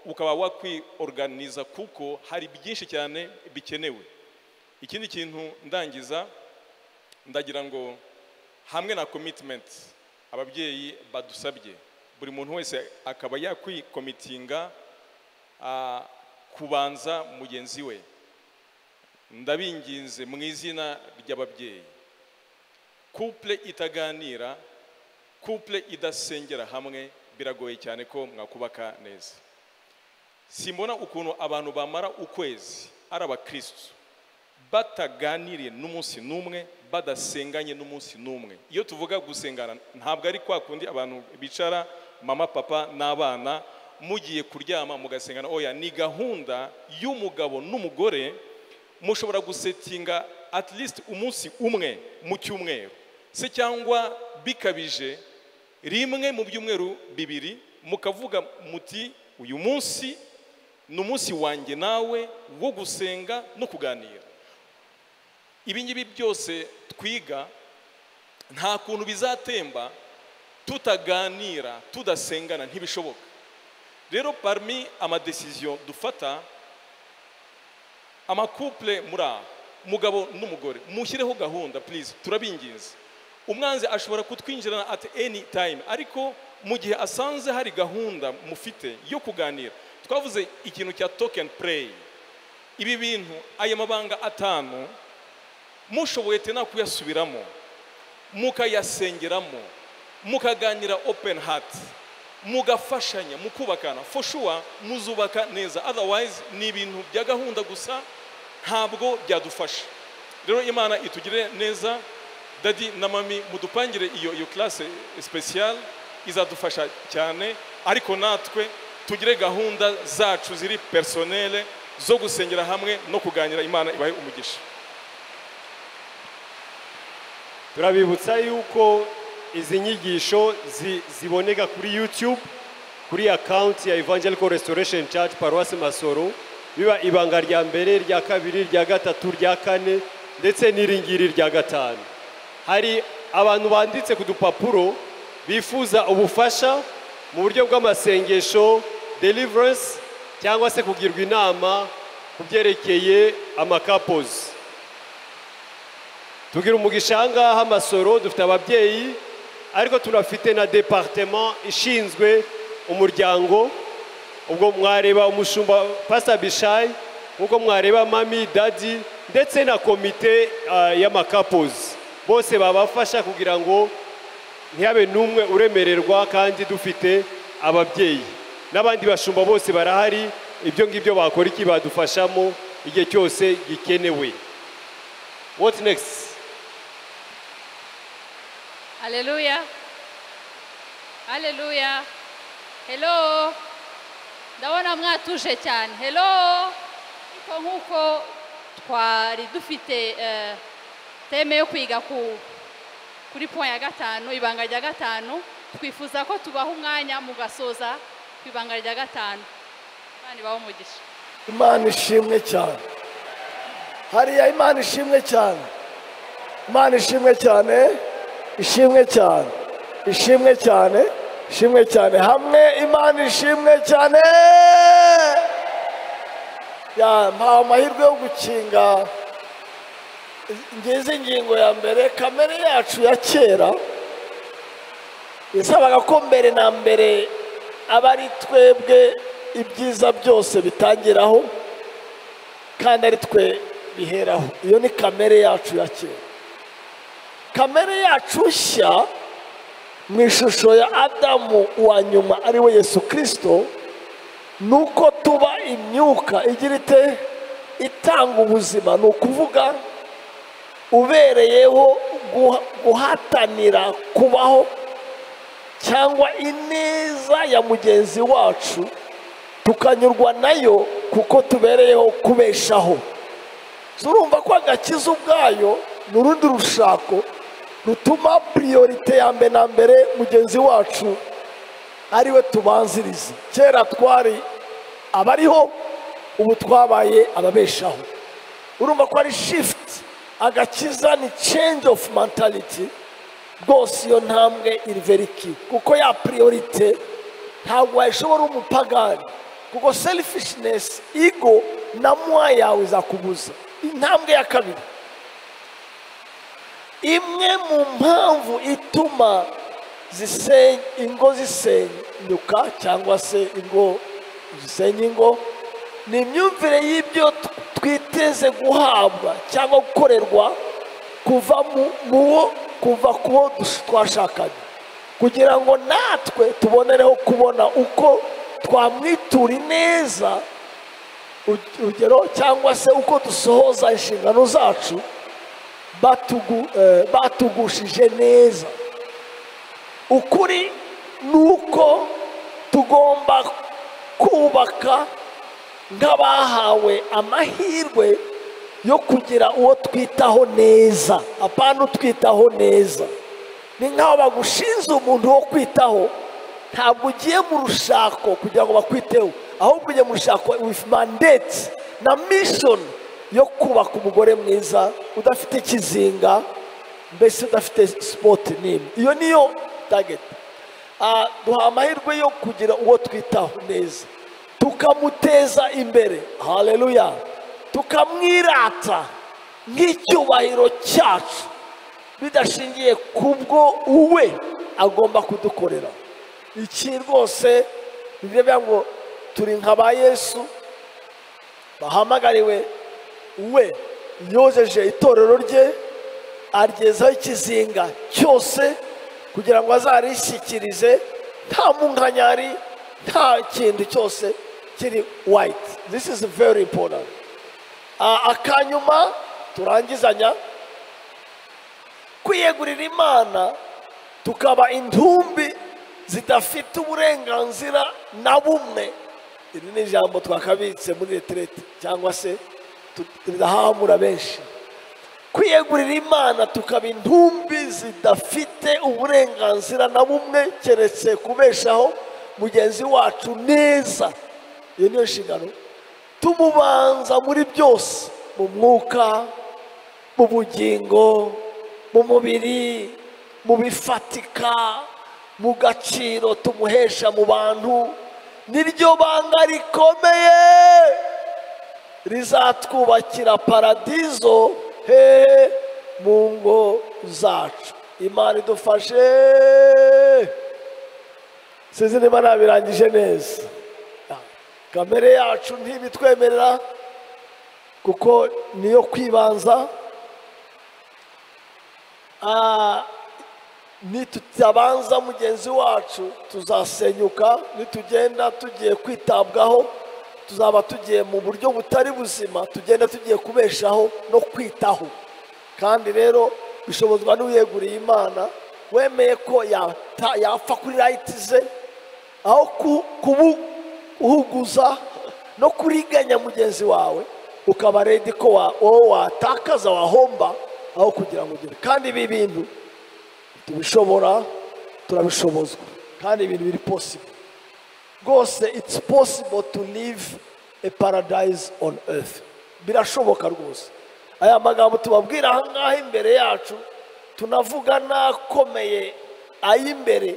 ukaba wakwiorganiza kuko hari byinshi cyane bikenewe ikindi kintu ndangiza ndagira ngo hamwe na commitment ababyeyi badusabye buri muntu wese akaba yakwikomitinga kubanza mugenzi we ndabinginze mu izina ry'ababyeyi couple itaganira couple idasengera hamwe biragoye cyane ko mwakubaka neza simbona ukuntu abantu bamara ukwezi ari abakristo bataganiriye n'umunsi n'umwe badasenganye n'umunsi n'umwe iyo tuvuga gusengana ntabwo ari kwa kundi abantu bicara mama papa n'abana mugiye kuryama mugasengana oya ni gahunda y'umugabo n'umugore mushobora gusetinga at least umunsi umwe mu cyumweru se cyangwa bikabije rimwe mu byumweru bibiri mukavuga muti uyu munsi ni umunsi wanjye nawe wo gusenga no kuganira ibi ngibi byose twiga nta kuntu bizatemba tutaganira tudasengana ntibishoboka rero parmi ama decision dufata amakouple muri mugabo n'umugore mushyireho gahunda please turabinginze umwanzi ashobora kutwinjirana at any time ariko mu gihe asanze hari gahunda mufite yo kuganira twavuze ikintu cya talk and pray ibi bintu aya mabanga atanu mushoboye tena kuyasubiramo mukayasengeramo mukaganira open heart mugafashanya mukubakana for sure muzubaka neza otherwise ni ibintu bya gahunda gusa ntabwo byadufasha rero Imana itugire neza dadi na mami mudupangire iyo classe special izadufasha cyane ariko natwe tugire gahunda zacu ziri personnel zo gusengera hamwe no kuganira Imana ibahe umugisha turabibutsa yuko izi nyigisho ziboneka kuri YouTube kuri account ya Evangelical Restoration Church Paroisse Masoro biba ibanga rya mbere rya kabiri rya gatatu rya kane ndetse n'iringiri rya gatanu hari abantu banditse ku dupapuro bifuza ubufasha mu buryo bw'amasengesho deliverance cyangwa se kugirwa inama kubyerekeye amakapozi tugira umugisha ngaha Masoro dufite ababyeyi ariko tunafite na departement ishinzwe umuryango ubwo mwareba umushumba Pastor Bishai ubwo mwareba mami daddy ndetse na komite y'amakapozi bose babafasha kugira ngo ntihabe n'umwe uremererwa kandi dufite ababyeyi n'abandi bashumba bose barahari ibyo ngibyo bakora iki badufashamo igihe cyose gikenewe. What next? Hallelujah. Hallelujah. Hello. Ndabona mwatuje cyane. Hello. Nkuko twari dufite teme yo kwiga kuri point ya gatanu ibanga rya gatanu twifuza ko tubaha umwanya mugasoza ku ibanga rya gatanu. Imana ibahe umugisha. Imana ishimwe cyane. Hariya Imana ishimwe cyane. Imana ishimwe cyane. Ishimwe cyane. Ishimwe cyane. Ishimwe cyane. Hamwe Imana ishimwe cyane. Ya mpa amahirwe yo gukinga ngeze ingingo ya mbere. Kamere yacu ya kera yasabaga ko mbere na mbere aba ari twebwe ibyiza byose bitangiraho kandi ari twe biheraho. Iyo ni kamere yacu ya kera. Kamere yacu nshya mu ishusho ya Adamu wa nyuma ari we Yesu Kristo, nuko tuba imyuka igira ite itanga ubuzima. Ni ukuvuga ubereyeho guhatanira kubaho cyangwa ineza ya mugenzi wacu, tukanyurwa nayo kuko tubereyeho kubeshaho. Urumva ko agakiza ubwayo ni urundi rushako rutuma priorite ya mbere na mbere mugenzi wacu ari we tubanziriza. Kera twari abariho, ubu twabaye ababeshaho. Urumva ko ari shift. Agakiza ni change of mentality. Rwose iyo ntambwe iri very key, kuko ya priorite ntabwo wayishobora umupagani, kuko selfishness, ego na mwa yawe izakubuza. Intambwe ya kabiri, imwe mu mpamvu ituma ingo zisenyuka cyangwa se ingo zisenya ingo, ni imyumvire y'ibyo twiteze guhabwa cyangwa gukorerwa kuva ku bo twashakanye, kugira ngo natwe tubonereho kubona uko twamwitura ineza, urugero cyangwa se uko dusohoza inshingano zacu batugushije neza. Ukuri nuko tugomba kubaka nk'abahawe amahirwe yo kugira uwo twitaho neza, apana utwitaho neza. Ni nk'aho bagushinze umuntu wo kwitaho, ntabwo ugiye mu rushako kugira ngo bakwiteho, ahubwo ugiye mu rushako with mandate na mission yo kubaka umugore mwiza udafite ikizinga, mbese udafite sport nini. Iyo niyo target. Duha amahirwe yo kugira uwo twitaho neza, tukamuteza imbere. Haleluya. Tukamwirata nk'icyubahiro cyacu, bidashingiye kubwo uwe agomba kudukorera. Iki rwose bivuga ngo turi nk'aba Yesu bahamagariwe, we yojeje itorero rye aryezaho ikizinga cyose kugira ngo azarishyikirize nta munkanyari, nta kintu cyose kiri white. This is very important. Akanyuma turangizanya, kwiyegurira Imana tukaba intumbi zidafite uburenganzira na bumwe. Iri ni ijambo twakabitse muri retraite cyangwa se tudahamura benshi. Kwiyegurira Imana tukaba intumbi zidafite uburenganzira na bumwe keretse kubeshaho mugenzi wacu neza. Iyo niyo nshingano. Tumubanza muri byose, mu mwuka, mu bugingo, mu mubiri, mu bifatika, mu gaciro tumuhesha mu bantu. Niryo banga rikomeye rizatwubakira paradizo mu ngo zacu. Imana idufashe. Sinzi niba nabirangije neza. Kamere yacu ntibitwemerera kuko niyo kwibanza. Nitutabanza mugenzi wacu tuzasenyuka. Nitugenda tugiye kwitabwaho, tuzaba tugiye mu buryo butari buzima, tugenda tugiye kubeshaho no kwitaho. Kandi rero bishobozwa n'uyeguriye Imana, wemeye ko yapfa kuri right ze, aho kuhuguza no kuriganya mugenzi wawe, ukaba ready ko wowe watakaza, wahomba, aho kugira ngo ugire. Kandi ibi bintu tubishobora turabishobozwa kandi ibintu biri possible rwose. It's possible to live a paradise on earth. Birashoboka rwose. Aya magambo tubabwira aha ngaha imbere yacu tunavuga nakomeye ay'imbere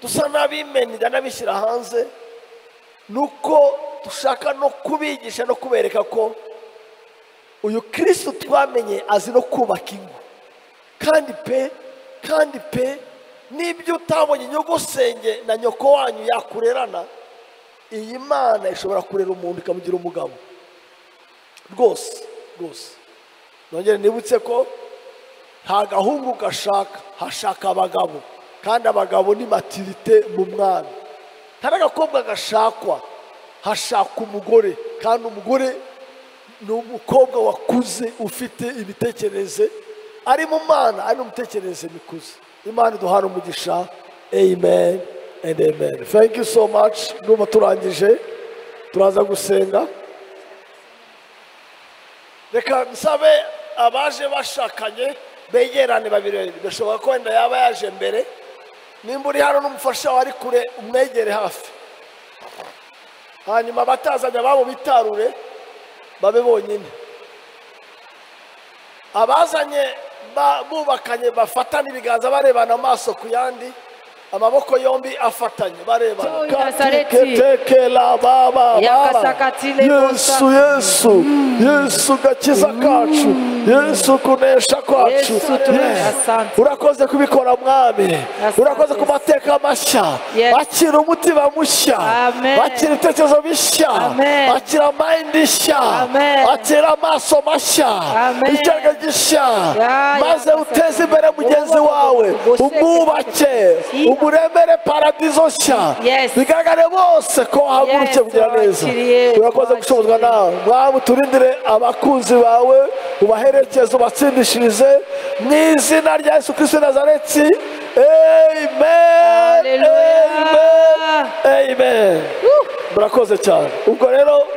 dusa n'abimenera n'abishyira hanze, nuko dushaka no kubigisha no kubereka ko uyu Kristo twamenye azi no kubaka ingo. kandi pe n'ibyo utabonye nyogosenge na nyoko wanyu yakurerana, iyi Mana ishobora kurera umuntu ikamugira umugabo rwose. Nongere nibutse ko nta gahungu gashaka, hashaka abagabo, kandi abagabo ni maturite mu mwana. Nta n'agakobwa gashakwa, hashaka umugore, kandi umugore ni umukobwa wakuze ufite imitekerereze ari mu Mana, ari n'umutekerereze mikuze. Imana iduhana umugisha. Amen and amen. Thank you so much. Nuba turangije turaza gusenga. Reka nsabe abaje bashakanye begerane babiri. Bishoboka ko wenda yaba yaje mbere. Nimba uri hano n'umufasha wari kure umwegere hafi, hanyuma batazanye ababo bitarure babe bonyine. Abazanye bubakanye bafatana ibiganza barebana amaso ku yandi, amaboko yombi afatanye barebana. Katekela baba Yesu gakiza kacu, Yesu kunesha kwacu. Urakoze kubikora mwami, urakoze ku mateka mashya, bakira umutima mushya, bakira ibitekerezo bishya, bakira mind nshya, bakira amaso mashya, icyanga gishya, maze uteze imbere mugenzi wawe, umwubake, umuremere paradizo nshya, bigaragare bose ko wahagurutse kugira neza. Urakoze gushobozwa nawe mwami, uturindire abakunzi bawe, ubaherekeze, ubatsindishirize mu izina rya Yesu Kristo Nazareti. Amen. Amen. Murakoze cyane. Ubwo rero